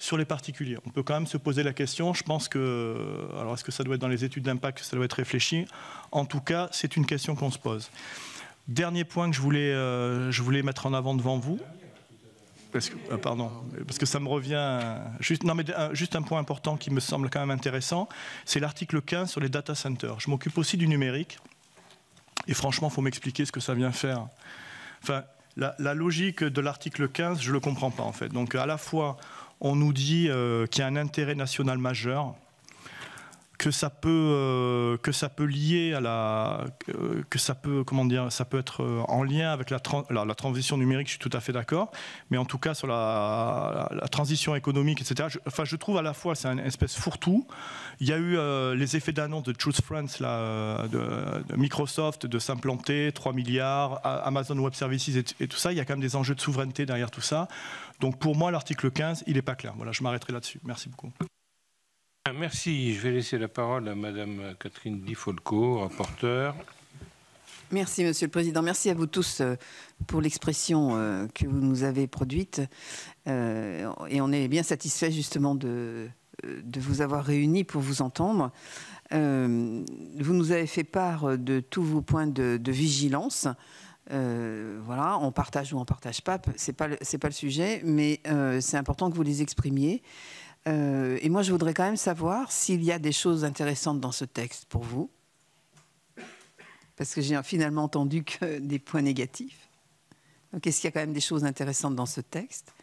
sur les particuliers. On peut quand même se poser la question. Je pense que... Alors, est-ce que ça doit être dans les études d'impact, ça doit être réfléchi? En tout cas, c'est une question qu'on se pose. Dernier point que je voulais mettre en avant devant vous, parce que ça me revient... Juste un point important qui me semble quand même intéressant, c'est l'article 15 sur les data centers. Je m'occupe aussi du numérique, et franchement, il faut m'expliquer ce que ça vient faire. Enfin, la logique de l'article 15, je ne le comprends pas, en fait. Donc, à la fois... On nous dit qu'il y a un intérêt national majeur, que ça peut lier à ça peut être en lien avec la transition numérique. Je suis tout à fait d'accord, mais en tout cas sur la transition économique, etc. Je trouve à la fois c'est un espèce fourre-tout. Il y a eu les effets d'annonce de Choose France, de Microsoft, de s'implanter, 3 milliards, Amazon Web Services et tout ça. Il y a quand même des enjeux de souveraineté derrière tout ça. Donc pour moi, l'article 15, il n'est pas clair. Voilà, je m'arrêterai là-dessus. Merci beaucoup. Merci. Je vais laisser la parole à Madame Catherine Di Folco, rapporteure. Merci, Monsieur le Président. Merci à vous tous pour l'expression que vous nous avez produite. Et on est bien satisfait justement de vous avoir réunis pour vous entendre. Vous nous avez fait part de tous vos points de vigilance. Voilà, on partage ou on ne partage pas, c'est pas le sujet, mais c'est important que vous les exprimiez. Et moi, je voudrais quand même savoir s'il y a des choses intéressantes dans ce texte pour vous. Parce que j'ai finalement entendu que des points négatifs. Donc, est-ce qu'il y a quand même des choses intéressantes dans ce texte?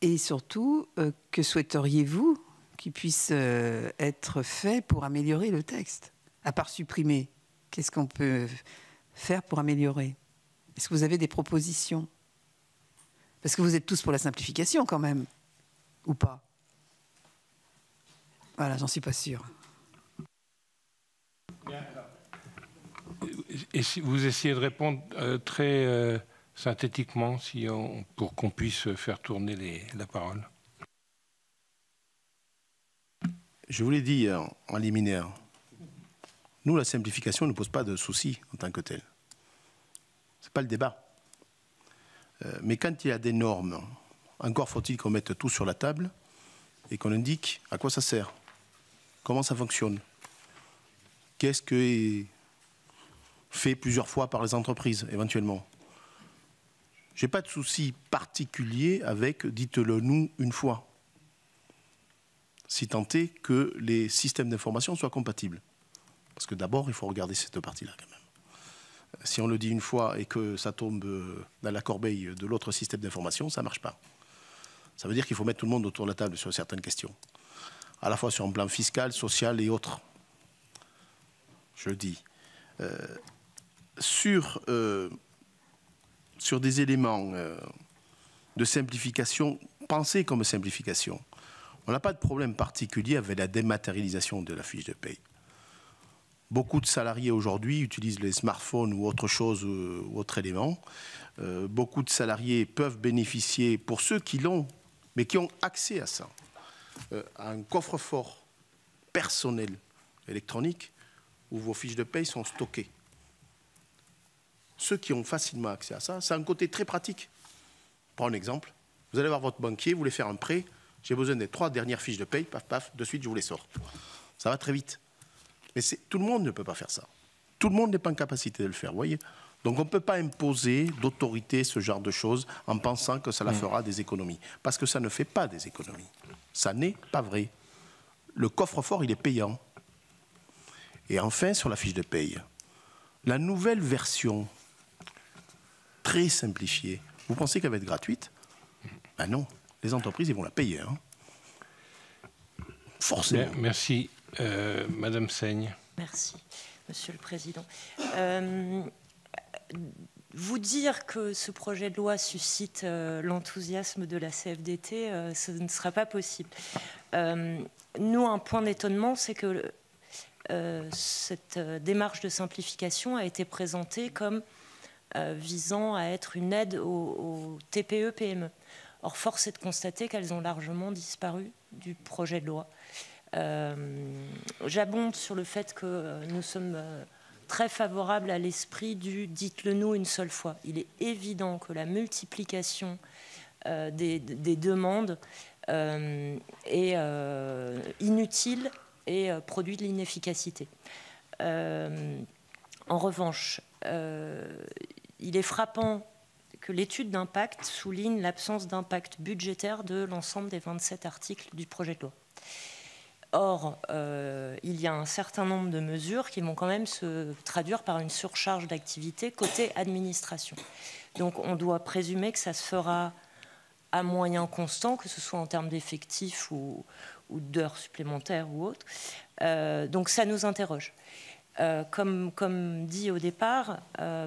Et surtout, que souhaiteriez-vous qui puisse être fait pour améliorer le texte? À part supprimer, qu'est-ce qu'on peut faire pour améliorer? Est-ce que vous avez des propositions? Parce que vous êtes tous pour la simplification quand même, ou pas? Voilà, j'en suis pas sûre. Et si vous essayez de répondre très synthétiquement, pour qu'on puisse faire tourner la parole. Je vous l'ai dit en liminaire. Nous, la simplification ne pose pas de soucis en tant que telle. Ce n'est pas le débat. Mais quand il y a des normes, encore faut-il qu'on mette tout sur la table et qu'on indique à quoi ça sert, comment ça fonctionne, qu'est-ce qui est fait plusieurs fois par les entreprises, éventuellement. Je n'ai pas de souci particulier avec « dites-le nous une fois », si tant est que les systèmes d'information soient compatibles. Parce que d'abord, il faut regarder cette partie-là quand même. Si on le dit une fois et que ça tombe dans la corbeille de l'autre système d'information, ça ne marche pas. Ça veut dire qu'il faut mettre tout le monde autour de la table sur certaines questions, à la fois sur un plan fiscal, social et autres. Je le dis. Sur des éléments de simplification, pensés comme simplification, on n'a pas de problème particulier avec la dématérialisation de la fiche de paye. Beaucoup de salariés aujourd'hui utilisent les smartphones ou autre chose ou autre élément. Beaucoup de salariés peuvent bénéficier, pour ceux qui l'ont, mais qui ont accès à ça, à un coffre-fort personnel électronique où vos fiches de paye sont stockées. Ceux qui ont facilement accès à ça, c'est un côté très pratique. Pour un exemple, vous allez voir votre banquier, vous voulez faire un prêt, j'ai besoin des 3 dernières fiches de paye, paf, paf, de suite je vous les sors. Ça va très vite. Mais tout le monde ne peut pas faire ça. Tout le monde n'est pas en capacité de le faire, vous voyez. Donc on ne peut pas imposer d'autorité ce genre de choses en pensant que ça fera des économies. Parce que ça ne fait pas des économies. Ça n'est pas vrai. Le coffre-fort, il est payant. Et enfin, sur la fiche de paye, la nouvelle version, très simplifiée, vous pensez qu'elle va être gratuite? Ben non, les entreprises, ils vont la payer. Hein. Forcément. Bien, merci. Madame Seigne. Merci, Monsieur le Président. Vous dire que ce projet de loi suscite l'enthousiasme de la CFDT, ce ne sera pas possible. Nous, un point d'étonnement, c'est que cette démarche de simplification a été présentée comme visant à être une aide aux TPE-PME. Or, force est de constater qu'elles ont largement disparu du projet de loi. J'abonde sur le fait que nous sommes très favorables à l'esprit du « dites-le nous une seule fois ». Il est évident que la multiplication des demandes est inutile et produit de l'inefficacité. En revanche, il est frappant que l'étude d'impact souligne l'absence d'impact budgétaire de l'ensemble des 27 articles du projet de loi. Or, il y a un certain nombre de mesures qui vont quand même se traduire par une surcharge d'activité côté administration. Donc, on doit présumer que ça se fera à moyen constant, que ce soit en termes d'effectifs ou d'heures supplémentaires ou autres. Donc, ça nous interroge. Comme dit au départ,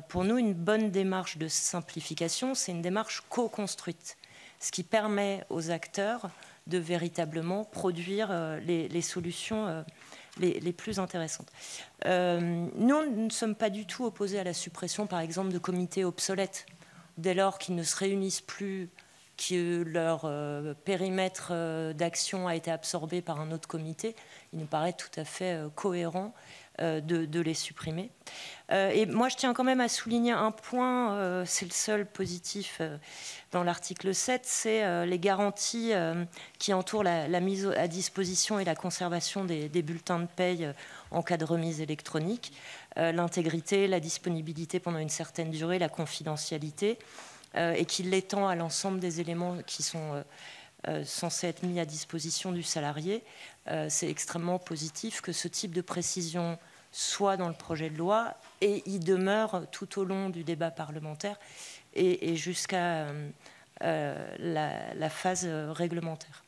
pour nous, une bonne démarche de simplification, c'est une démarche co-construite, ce qui permet aux acteurs de véritablement produire les solutions les plus intéressantes. Nous ne sommes pas du tout opposés à la suppression, par exemple, de comités obsolètes, dès lors qu'ils ne se réunissent plus, que leur périmètre d'action a été absorbé par un autre comité. Il nous paraît tout à fait cohérent de les supprimer. Et moi, je tiens quand même à souligner un point, c'est le seul positif dans l'article 7, c'est les garanties qui entourent la mise à disposition et la conservation des bulletins de paye en cas de remise électronique, l'intégrité, la disponibilité pendant une certaine durée, la confidentialité, et qui l'étend à l'ensemble des éléments qui sont censés être mis à disposition du salarié. C'est extrêmement positif que ce type de précision soit dans le projet de loi, et il demeure tout au long du débat parlementaire et jusqu'à la phase réglementaire.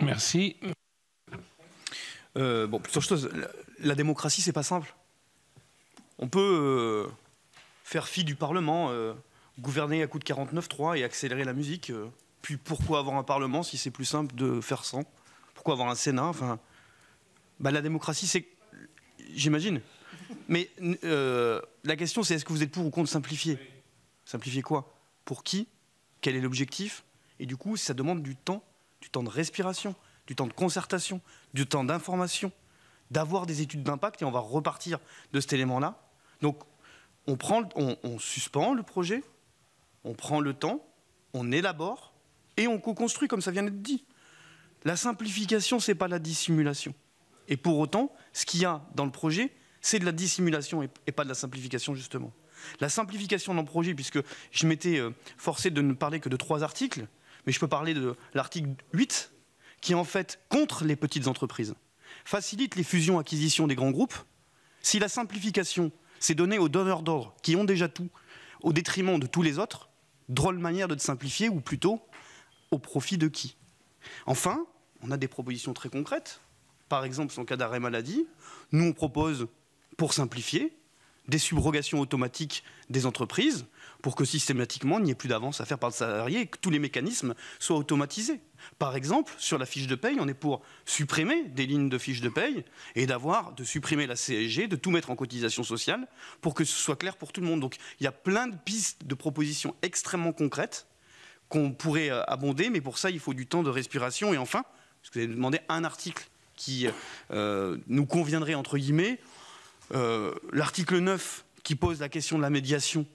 Merci. Bon, plusieurs choses. La démocratie, c'est pas simple. On peut faire fi du Parlement, gouverner à coup de 49.3 et accélérer la musique. Puis pourquoi avoir un Parlement si c'est plus simple de faire sans? Pourquoi avoir un Sénat? Enfin, la démocratie, c'est... J'imagine. Mais la question, c'est est-ce que vous êtes pour ou contre simplifier? Simplifier quoi? Pour qui? Quel est l'objectif? Et du coup, ça demande du temps de respiration, du temps de concertation, du temps d'information, d'avoir des études d'impact, et on va repartir de cet élément-là. Donc, on suspend le projet, on prend le temps, on élabore, et on co-construit, comme ça vient d'être dit. La simplification, ce n'est pas la dissimulation. Et pour autant, ce qu'il y a dans le projet, c'est de la dissimulation et pas de la simplification, justement. La simplification dans le projet, puisque je m'étais forcé de ne parler que de 3 articles, mais je peux parler de l'article 8, qui est en fait contre les petites entreprises, facilite les fusions-acquisitions des grands groupes. Si la simplification, c'est donner aux donneurs d'ordre, qui ont déjà tout, au détriment de tous les autres, drôle manière de simplifier, ou plutôt au profit de qui? Enfin, on a des propositions très concrètes. Par exemple, sur le cas d'arrêt maladie, nous on propose, pour simplifier, des subrogations automatiques des entreprises pour que systématiquement il n'y ait plus d'avance à faire par le salarié et que tous les mécanismes soient automatisés. Par exemple, sur la fiche de paye, on est pour supprimer des lignes de fiche de paye et de supprimer la CSG, de tout mettre en cotisation sociale pour que ce soit clair pour tout le monde. Donc il y a plein de pistes de propositions extrêmement concrètes qu'on pourrait abonder, mais pour ça il faut du temps de respiration. Et enfin, parce que vous avez demandé un article qui nous conviendrait entre guillemets, l'article 9 qui pose la question de la médiation,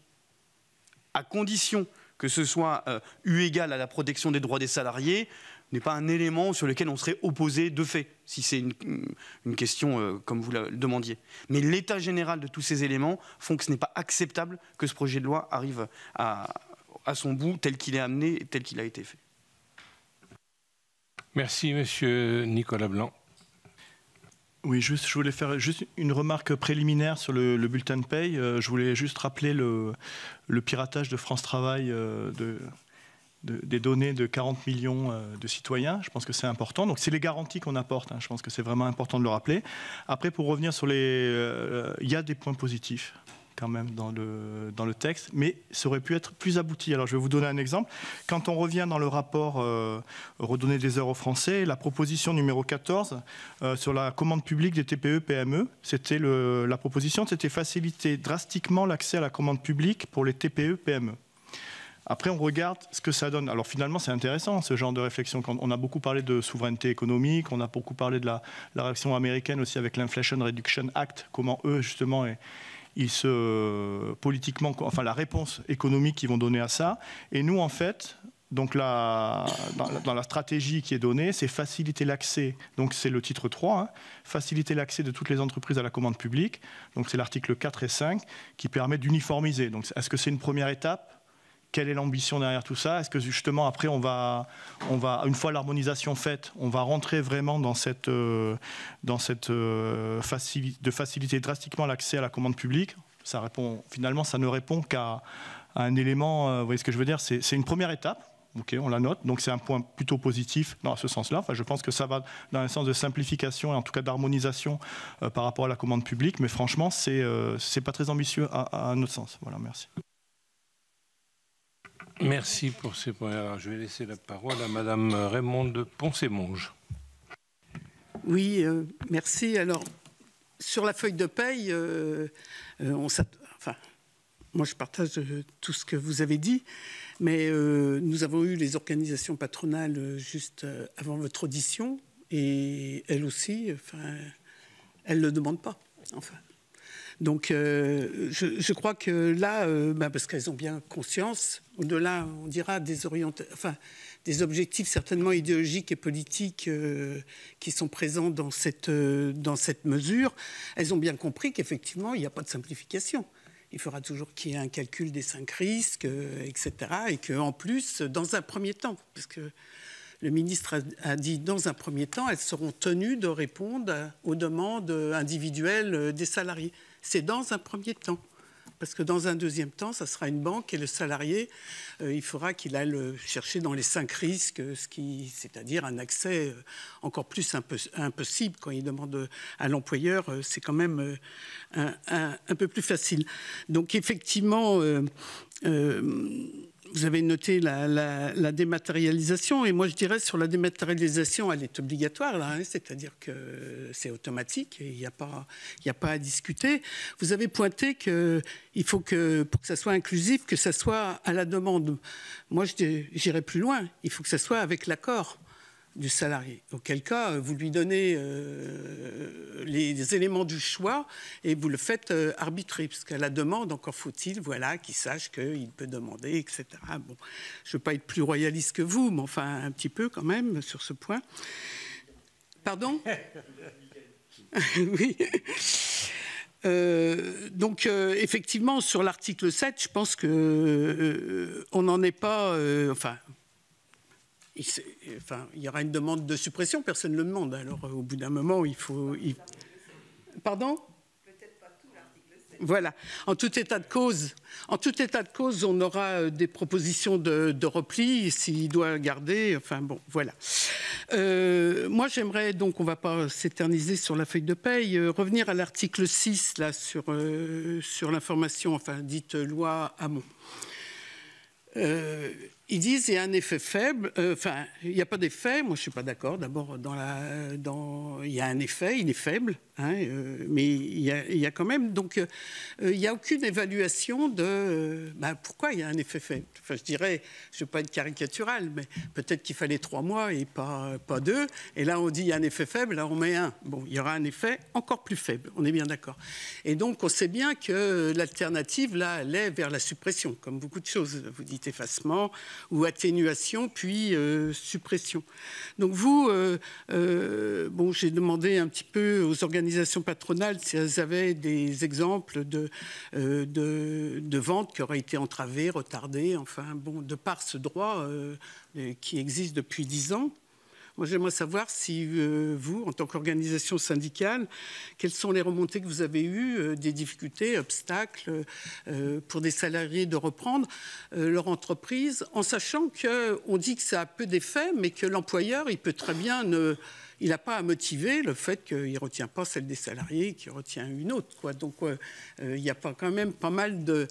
à condition que ce soit eu égal à la protection des droits des salariés, n'est pas un élément sur lequel on serait opposé de fait, si c'est une question comme vous le demandiez. Mais l'état général de tous ces éléments font que ce n'est pas acceptable que ce projet de loi arrive à son bout tel qu'il est amené et tel qu'il a été fait. Merci, monsieur Nicolas Blanc. Oui, je voulais faire juste une remarque préliminaire sur le bulletin de paye. Je voulais juste rappeler le piratage de France Travail des données de 40 millions de citoyens. Je pense que c'est important. Donc, c'est les garanties qu'on apporte. Je pense que c'est vraiment important de le rappeler. Après, pour revenir sur il y a des points positifs quand même dans le texte, mais ça aurait pu être plus abouti. Alors je vais vous donner un exemple. Quand on revient dans le rapport redonner des heures aux Français, la proposition numéro 14 sur la commande publique des TPE-PME, la proposition, c'était faciliter drastiquement l'accès à la commande publique pour les TPE-PME. Après, on regarde ce que ça donne. Alors finalement, c'est intéressant, ce genre de réflexion. On a beaucoup parlé de souveraineté économique, on a beaucoup parlé de la réaction américaine aussi avec l'Inflation Reduction Act, comment eux, justement, politiquement, enfin la réponse économique qu'ils vont donner à ça. Et nous, en fait, donc dans la stratégie qui est donnée, c'est faciliter l'accès. Donc c'est le titre 3, faciliter l'accès de toutes les entreprises à la commande publique. Donc c'est l'article 4 et 5 qui permet d'uniformiser. Donc est-ce que c'est une première étape ? Quelle est l'ambition derrière tout ça? Est-ce que justement après on va une fois l'harmonisation faite, on va rentrer vraiment dans de faciliter drastiquement l'accès à la commande publique? Finalement, ça ne répond qu'à un élément. Vous voyez ce que je veux dire? C'est une première étape. Ok, on la note. Donc c'est un point plutôt positif dans ce sens-là. Enfin, je pense que ça va dans un sens de simplification et en tout cas d'harmonisation par rapport à la commande publique. Mais franchement, c'est pas très ambitieux à notre sens. Voilà, merci. Merci pour ces points. Alors, je vais laisser la parole à Madame Raymonde Poncet-Monge. Oui, merci. Alors, sur la feuille de paye, moi je partage tout ce que vous avez dit, mais nous avons eu les organisations patronales juste avant votre audition, et elles aussi, elles ne le demandent pas. Enfin. Donc, je crois que là, parce qu'elles ont bien conscience, au-delà, on dira, des objectifs certainement idéologiques et politiques qui sont présents dans cette mesure, elles ont bien compris qu'effectivement, il n'y a pas de simplification. Il faudra toujours qu'il y ait un calcul des 5 risques, etc. Et qu'en plus, dans un premier temps, parce que le ministre a dit dans un premier temps, elles seront tenues de répondre aux demandes individuelles des salariés. C'est dans un premier temps. Parce que dans un deuxième temps, ça sera une banque et le salarié, il faudra qu'il aille chercher dans les 5 risques, c'est-à-dire un accès encore plus impossible quand il demande à l'employeur, c'est quand même un peu plus facile. Donc effectivement, vous avez noté la dématérialisation, et moi je dirais sur la dématérialisation, elle est obligatoire, là, hein, c'est-à-dire que c'est automatique et il n'y a pas à discuter. Vous avez pointé qu'il faut que, pour que ça soit inclusif, que ça soit à la demande. Moi j'irais plus loin, il faut que ça soit avec l'accord du salarié. Auquel cas, vous lui donnez les éléments du choix et vous le faites arbitrer. Parce qu'à la demande, encore faut-il, voilà, qu'il sache qu'il peut demander, etc. Bon, je ne veux pas être plus royaliste que vous, mais enfin un petit peu quand même sur ce point. Pardon ? Oui. Donc effectivement, sur l'article 7, je pense qu'on n'en est pas... il y aura une demande de suppression, personne ne le demande. Alors, au bout d'un moment, il faut... Pardon ? Peut-être pas tout l'article 7. Voilà. En tout état de cause, on aura des propositions de repli, s'il doit garder. Enfin, bon, voilà. Moi, j'aimerais, donc, on ne va pas s'éterniser sur la feuille de paye, revenir à l'article 6, là, sur l'information, dite loi Hamon. Ils disent qu'il y a un effet faible, il n'y a pas d'effet, moi je ne suis pas d'accord. D'abord, il y a un effet, il est faible, hein, mais il y a quand même. Donc, il n'y a aucune évaluation de pourquoi il y a un effet faible. Enfin, je dirais, je ne veux pas être caricatural, mais peut-être qu'il fallait 3 mois et pas 2. Et là, on dit qu'il y a un effet faible, là on met 1. Bon, il y aura un effet encore plus faible, on est bien d'accord. Et donc, on sait bien que l'alternative, là, elle est vers la suppression, comme beaucoup de choses. Vous dites effacement ou atténuation, puis suppression. Donc vous, j'ai demandé un petit peu aux organisations patronales si elles avaient des exemples de ventes qui auraient été entravées, retardées, de par ce droit qui existe depuis 10 ans. Moi, j'aimerais savoir si vous, en tant qu'organisation syndicale, quelles sont les remontées que vous avez eues, des difficultés, obstacles pour des salariés de reprendre leur entreprise, en sachant qu'on dit que ça a peu d'effet, mais que l'employeur, il peut très bien il n'a pas à motiver le fait qu'il ne retient pas celle des salariés, qu'il retient une autre, quoi. Donc, il y a quand même pas mal de...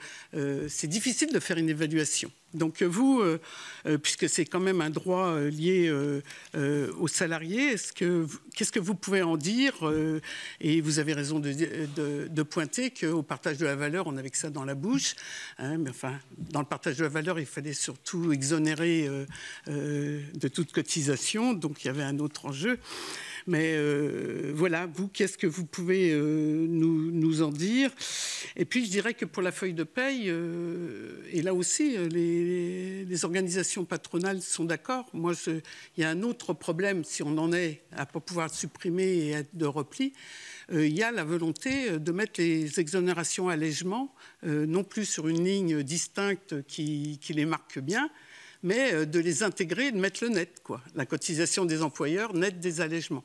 c'est difficile de faire une évaluation. Donc vous, puisque c'est quand même un droit lié aux salariés, qu'est-ce que vous pouvez en dire et vous avez raison de pointer qu'au partage de la valeur, on n'avait que ça dans la bouche. Hein, mais dans le partage de la valeur, il fallait surtout exonérer de toute cotisation. Donc il y avait un autre enjeu. Mais voilà, vous, qu'est-ce que vous pouvez nous en dire? Et puis, je dirais que pour la feuille de paye, et là aussi, les organisations patronales sont d'accord. Moi, il y a un autre problème, si on en est à ne pas pouvoir supprimer et être de repli. Il y a la volonté de mettre les exonérations allègements, non plus sur une ligne distincte qui les marque bien, mais de les intégrer, de mettre le net, quoi. La cotisation des employeurs, net des allègements.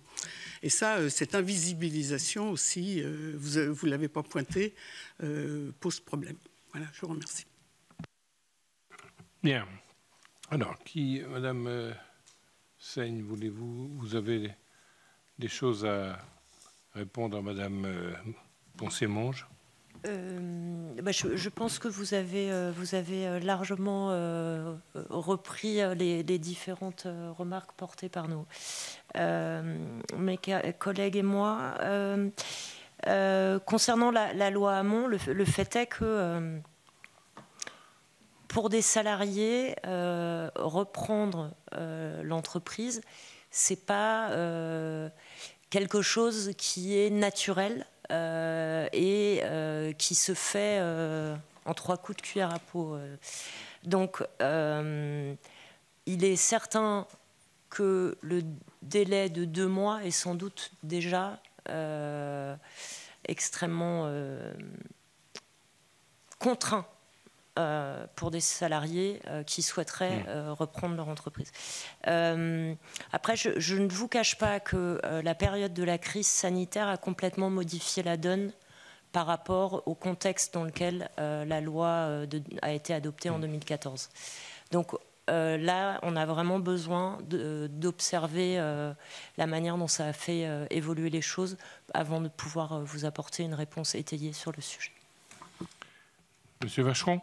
Et ça, cette invisibilisation aussi, vous ne l'avez pas pointé, pose problème. Voilà, je vous remercie. Bien. Alors, Madame Seigne, vous avez des choses à répondre à Madame Poncet-Monge? Je pense que vous avez largement repris les différentes remarques portées par mes collègues et moi. Concernant la loi Hamon, le fait est que pour des salariés, reprendre l'entreprise, c'est pas quelque chose qui est naturel. Et qui se fait en 3 coups de cuillère à peau. Donc, il est certain que le délai de 2 mois est sans doute déjà extrêmement contraint pour des salariés qui souhaiteraient reprendre leur entreprise. Après, je ne vous cache pas que la période de la crise sanitaire a complètement modifié la donne par rapport au contexte dans lequel la loi a été adoptée en 2014. Donc là, on a vraiment besoin d'observer la manière dont ça a fait évoluer les choses avant de pouvoir vous apporter une réponse étayée sur le sujet. Monsieur Vacheron ?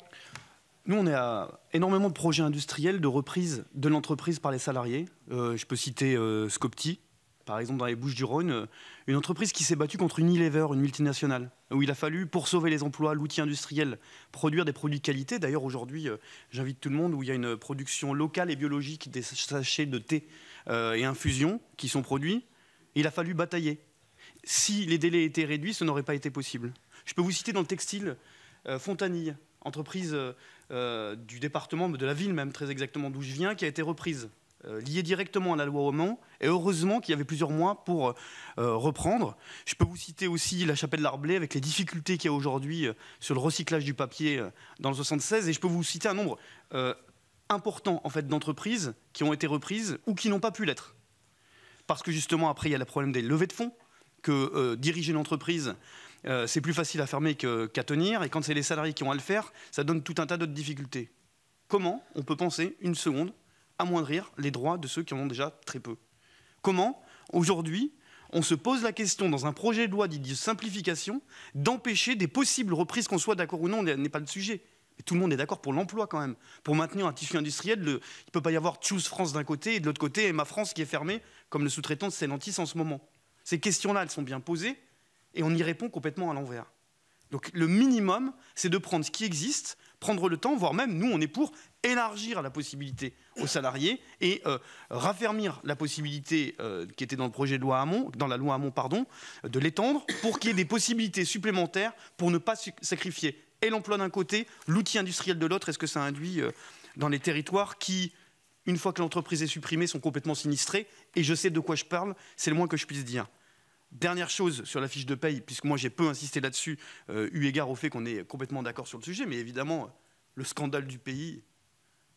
Nous, on est à énormément de projets industriels de reprise de l'entreprise par les salariés. Je peux citer Scopti, par exemple dans les Bouches-du-Rhône, une entreprise qui s'est battue contre Unilever, une multinationale, où il a fallu, pour sauver les emplois, l'outil industriel, produire des produits de qualité. D'ailleurs, aujourd'hui, j'invite tout le monde, où il y a une production locale et biologique des sachets de thé et infusions qui sont produits. Il a fallu batailler. Si les délais étaient réduits, ce n'aurait pas été possible. Je peux vous citer dans le textile Fontanille, entreprise du département, de la ville même très exactement d'où je viens, qui a été reprise, liée directement à la loi Hamon, et heureusement qu'il y avait plusieurs mois pour reprendre. Je peux vous citer aussi la Chapelle-Larblay, avec les difficultés qu'il y a aujourd'hui sur le recyclage du papier dans le 76, et je peux vous citer un nombre important en fait, d'entreprises qui ont été reprises ou qui n'ont pas pu l'être. Parce que justement, après, il y a le problème des levées de fonds, que diriger une entreprise, c'est plus facile à fermer qu'à tenir, et quand c'est les salariés qui ont à le faire, ça donne tout un tas d'autres difficultés. Comment on peut penser une seconde amoindrir les droits de ceux qui en ont déjà très peu? Comment, aujourd'hui, on se pose la question, dans un projet de loi dit de simplification, d'empêcher des possibles reprises, qu'on soit d'accord ou non, n'est pas le sujet. Mais tout le monde est d'accord pour l'emploi quand même. Pour maintenir un tissu industriel, il ne peut pas y avoir Choose France d'un côté et de l'autre côté Emma France qui est fermée, comme le sous-traitant de Stellantis en ce moment. Ces questions-là, elles sont bien posées et on y répond complètement à l'envers. Donc le minimum, c'est de prendre ce qui existe, prendre le temps, voire même, nous, on est pour élargir la possibilité aux salariés et raffermir la possibilité qui était dans le projet de loi Hamon, dans la loi Hamon, pardon, de l'étendre pour qu'il y ait des possibilités supplémentaires pour ne pas sacrifier et l'emploi d'un côté, l'outil industriel de l'autre, est-ce que ça induit dans les territoires qui, une fois que l'entreprise est supprimée, sont complètement sinistrés. Et je sais de quoi je parle, c'est le moins que je puisse dire. Dernière chose sur la fiche de paye, puisque moi j'ai peu insisté là-dessus, eu égard au fait qu'on est complètement d'accord sur le sujet, mais évidemment, le scandale du pays,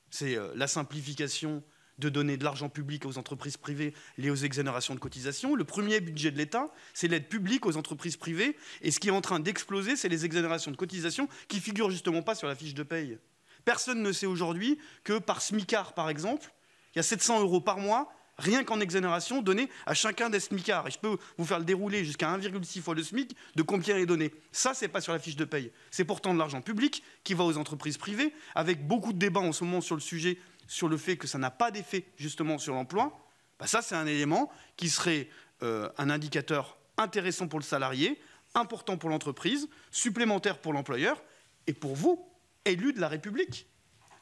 c'est la simplification de donner de l'argent public aux entreprises privées liées aux exonérations de cotisations. Le premier budget de l'État, c'est l'aide publique aux entreprises privées, et ce qui est en train d'exploser, c'est les exonérations de cotisations qui ne figurent justement pas sur la fiche de paye. Personne ne sait aujourd'hui que par SMICAR, par exemple, il y a 700 € par mois, rien qu'en exonération, donnée à chacun des SMICAR. Et je peux vous faire le dérouler jusqu'à 1,6 fois le SMIC de combien est donné. Ça, c'est pas sur la fiche de paye. C'est pourtant de l'argent public qui va aux entreprises privées, avec beaucoup de débats en ce moment sur le sujet, sur le fait que ça n'a pas d'effet justement sur l'emploi. Bah ça, c'est un élément qui serait un indicateur intéressant pour le salarié, important pour l'entreprise, supplémentaire pour l'employeur, et pour vous, élus de la République,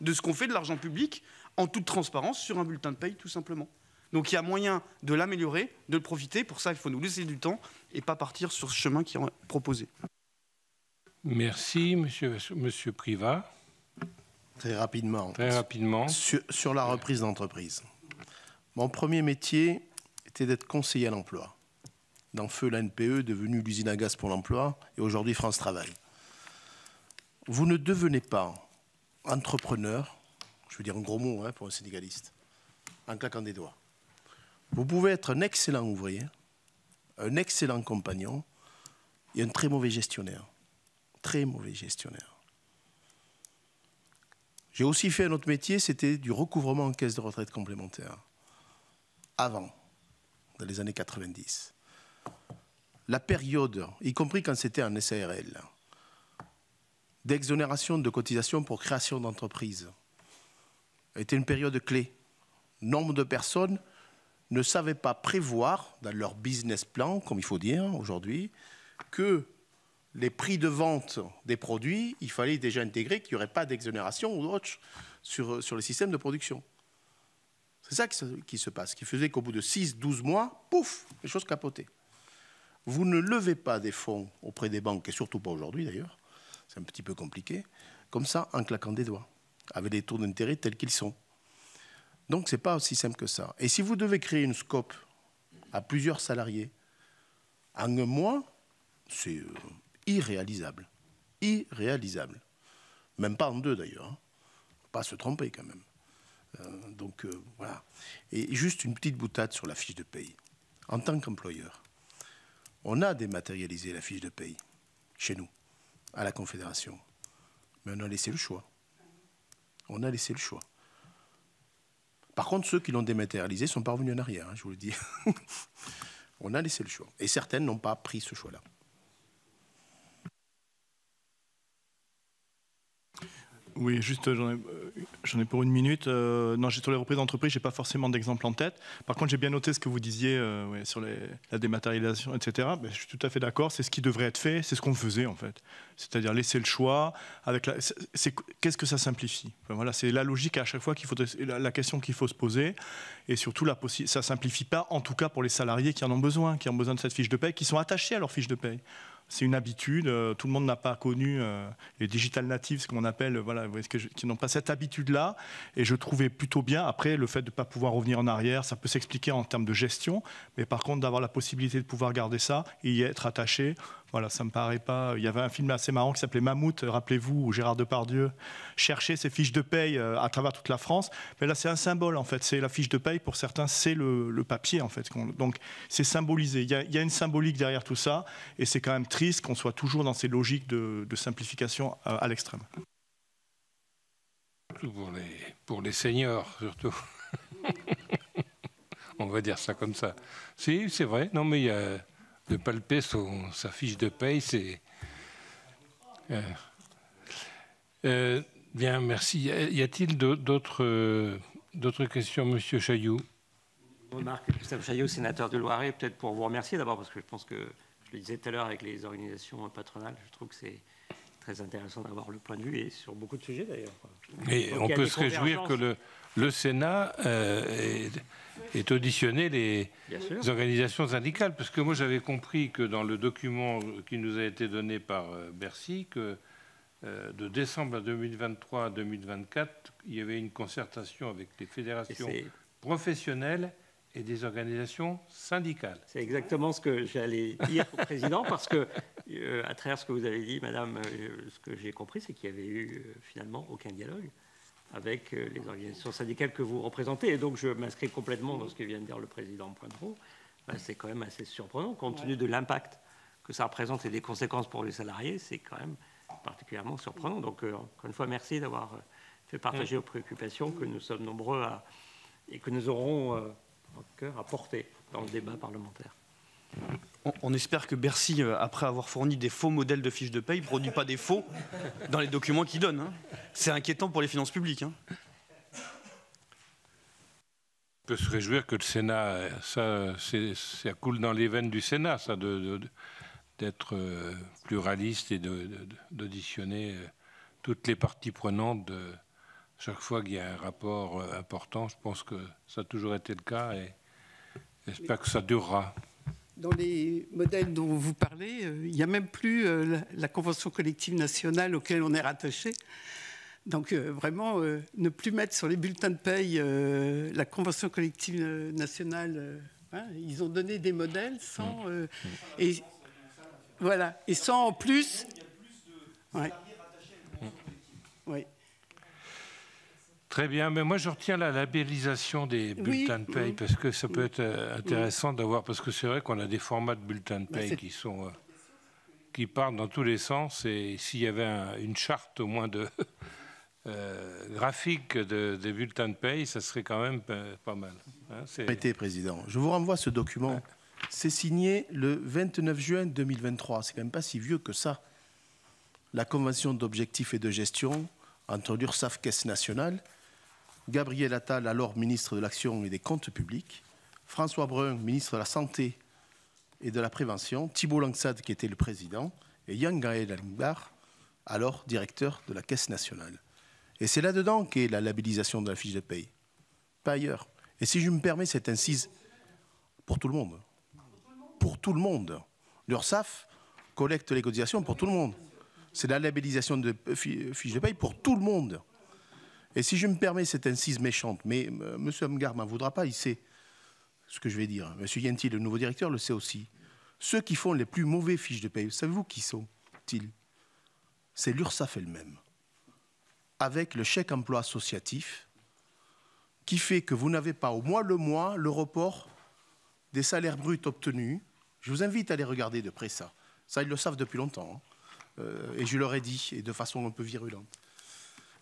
de ce qu'on fait de l'argent public en toute transparence sur un bulletin de paye, tout simplement. Donc il y a moyen de l'améliorer, de le profiter. Pour ça, il faut nous laisser du temps et pas partir sur ce chemin qui est proposé. Merci, monsieur Privat. Très rapidement. Très rapidement. Sur la reprise d'entreprise. Mon premier métier était d'être conseiller à l'emploi. Dans Feu, la NPE, devenue l'usine à gaz pour l'emploi, et aujourd'hui France Travail. Vous ne devenez pas entrepreneur, je veux dire un gros mot pour un syndicaliste, en claquant des doigts. Vous pouvez être un excellent ouvrier, un excellent compagnon et un très mauvais gestionnaire. Très mauvais gestionnaire. J'ai aussi fait un autre métier, c'était du recouvrement en caisse de retraite complémentaire. Avant, dans les années 90. La période, y compris quand c'était en SARL, d'exonération de cotisation pour création d'entreprise, a été une période clé. Nombre de personnes ne savaient pas prévoir dans leur business plan, comme il faut dire aujourd'hui, que les prix de vente des produits, il fallait déjà intégrer qu'il n'y aurait pas d'exonération ou autre sur le système de production. C'est ça qui se passe, qui faisait qu'au bout de 6-12 mois, pouf, les choses capotaient. Vous ne levez pas des fonds auprès des banques, et surtout pas aujourd'hui d'ailleurs, c'est un petit peu compliqué, comme ça en claquant des doigts, avec des taux d'intérêt tels qu'ils sont. Donc ce n'est pas aussi simple que ça. Et si vous devez créer une scope à plusieurs salariés, en un mois, c'est irréalisable. Irréalisable. Même pas en deux d'ailleurs. Hein. Pas se tromper quand même. Voilà. Et juste une petite boutade sur la fiche de paye. En tant qu'employeur, on a dématérialisé la fiche de paye chez nous, à la Confédération. Mais on a laissé le choix. On a laissé le choix. Par contre, ceux qui l'ont dématérialisé ne sont pas revenus en arrière, hein, je vous le dis. On a laissé le choix. Et certaines n'ont pas pris ce choix-là. Oui, juste, j'en ai pour une minute. Non, sur les reprises d'entreprise, je n'ai pas forcément d'exemple en tête. Par contre, j'ai bien noté ce que vous disiez sur la dématérialisation, etc. Ben, je suis tout à fait d'accord, c'est ce qui devrait être fait, c'est ce qu'on faisait en fait. C'est-à-dire laisser le choix. Qu'est-ce que ça simplifie? Enfin, voilà, c'est la logique à chaque fois la question qu'il faut se poser. Et surtout, ça ne simplifie pas, en tout cas pour les salariés qui en ont besoin, qui ont besoin de cette fiche de paye, qui sont attachés à leur fiche de paye. C'est une habitude, tout le monde n'a pas connu les digital natives, ce qu'on appelle, voilà, qui n'ont pas cette habitude-là. Et je trouvais plutôt bien, après, le fait de ne pas pouvoir revenir en arrière, ça peut s'expliquer en termes de gestion, mais par contre, d'avoir la possibilité de pouvoir garder ça et y être attaché, voilà, ça ne me paraît pas... Il y avait un film assez marrant qui s'appelait Mammouth, rappelez-vous, où Gérard Depardieu cherchait ses fiches de paye à travers toute la France. Mais là, c'est un symbole, en fait. C'est la fiche de paye, pour certains, c'est le papier, en fait. Donc, c'est symbolisé. Il y a une symbolique derrière tout ça, et c'est quand même triste qu'on soit toujours dans ces logiques de simplification à l'extrême. Pour les seniors, surtout. On va dire ça comme ça. Si, c'est vrai. Non, mais il y a... de palper sa fiche de paye, c'est... bien, merci. Y a-t-il d'autres questions, Monsieur Chailloux? Remarque, Gustave Chailloux, sénateur du Loiret, peut-être pour vous remercier d'abord, parce que je pense que, je le disais tout à l'heure avec les organisations patronales, je trouve que c'est très intéressant d'avoir le point de vue, et sur beaucoup de sujets d'ailleurs. Et on peut se réjouir que le Sénat ait auditionné les organisations syndicales, parce que moi j'avais compris que dans le document qui nous a été donné par Bercy, que de décembre 2023 à 2024, il y avait une concertation avec les fédérations professionnelles et des organisations syndicales. C'est exactement ce que j'allais dire au Président, parce que, à travers ce que vous avez dit, Madame, ce que j'ai compris, c'est qu'il n'y avait eu finalement aucun dialogue avec les organisations syndicales que vous représentez. Et donc, je m'inscris complètement dans ce que vient de dire le Président Poindreau. Ben, c'est quand même assez surprenant, compte tenu de l'impact que ça représente et des conséquences pour les salariés. C'est quand même particulièrement surprenant. Donc, encore une fois, merci d'avoir fait partager aux préoccupations que nous sommes nombreux et que nous aurons en cœur à porter dans le débat parlementaire. On espère que Bercy, après avoir fourni des faux modèles de fiches de paye, ne produit pas des faux dans les documents qu'il donne. Hein. C'est inquiétant pour les finances publiques. Hein. On peut se réjouir que le Sénat, ça coule dans les veines du Sénat, ça, d'être pluraliste et d'auditionner toutes les parties prenantes chaque fois qu'il y a un rapport important. Je pense que ça a toujours été le cas et j'espère que ça durera. Dans les modèles dont vous parlez, il n'y a même plus la convention collective nationale auquel on est rattaché. Donc vraiment, ne plus mettre sur les bulletins de paye la convention collective nationale. Ils ont donné des modèles sans... et voilà, et sans en plus... Ouais. Ouais. Très bien, mais moi je retiens la labellisation des bulletins de paye parce que ça peut être intéressant d'avoir, parce que c'est vrai qu'on a des formats de bulletins de paye qui partent dans tous les sens, et s'il y avait une charte au moins graphique des bulletins de paye, ça serait quand même pas mal. Hein, Arrêtez, Président. Je vous renvoie ce document. Ouais. C'est signé le 29 juin 2023. C'est quand même pas si vieux que ça. La convention d'objectifs et de gestion entre l'URSSAF Caisse nationale, Gabriel Attal, alors ministre de l'Action et des Comptes publics, François Brun, ministre de la Santé et de la Prévention, Thibault Langsade, qui était le président, et Yann Gaël Alingbar, alors directeur de la Caisse nationale. Et c'est là-dedans qu'est la labellisation de la fiche de paye, pas ailleurs. Et si je me permets cette incise, pour tout le monde. Pour tout le monde. L'URSSAF collecte les cotisations pour tout le monde. C'est la labellisation de fiche de paye pour tout le monde. Et si je me permets cette incise méchante, mais M. Amgar m'en voudra pas, il sait ce que je vais dire. M. Yentil, le nouveau directeur, le sait aussi. Ceux qui font les plus mauvais fiches de paye, savez-vous qui sont-ils? C'est l'URSSAF elle-même. avec le chèque emploi associatif qui fait que vous n'avez pas au mois le report des salaires bruts obtenus. Je vous invite à aller regarder de près ça. Ça, ils le savent depuis longtemps. Hein. Et je leur ai dit, et de façon un peu virulente.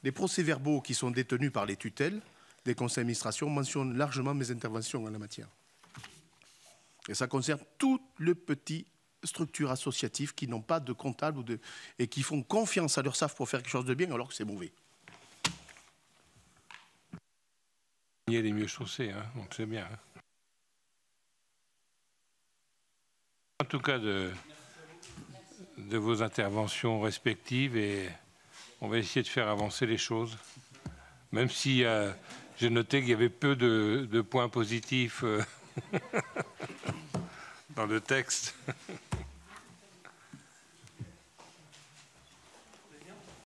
Les procès-verbaux qui sont détenus par les tutelles des conseils d'administration mentionnent largement mes interventions en la matière. Et ça concerne toutes les petites structures associatives qui n'ont pas de comptable et qui font confiance à l'URSSAF pour faire quelque chose de bien alors que c'est mauvais. Il y a les mieux chaussés, hein, on le sait bien. Hein. En tout cas, de vos interventions respectives, et on va essayer de faire avancer les choses. Même si j'ai noté qu'il y avait peu de points positifs dans le texte.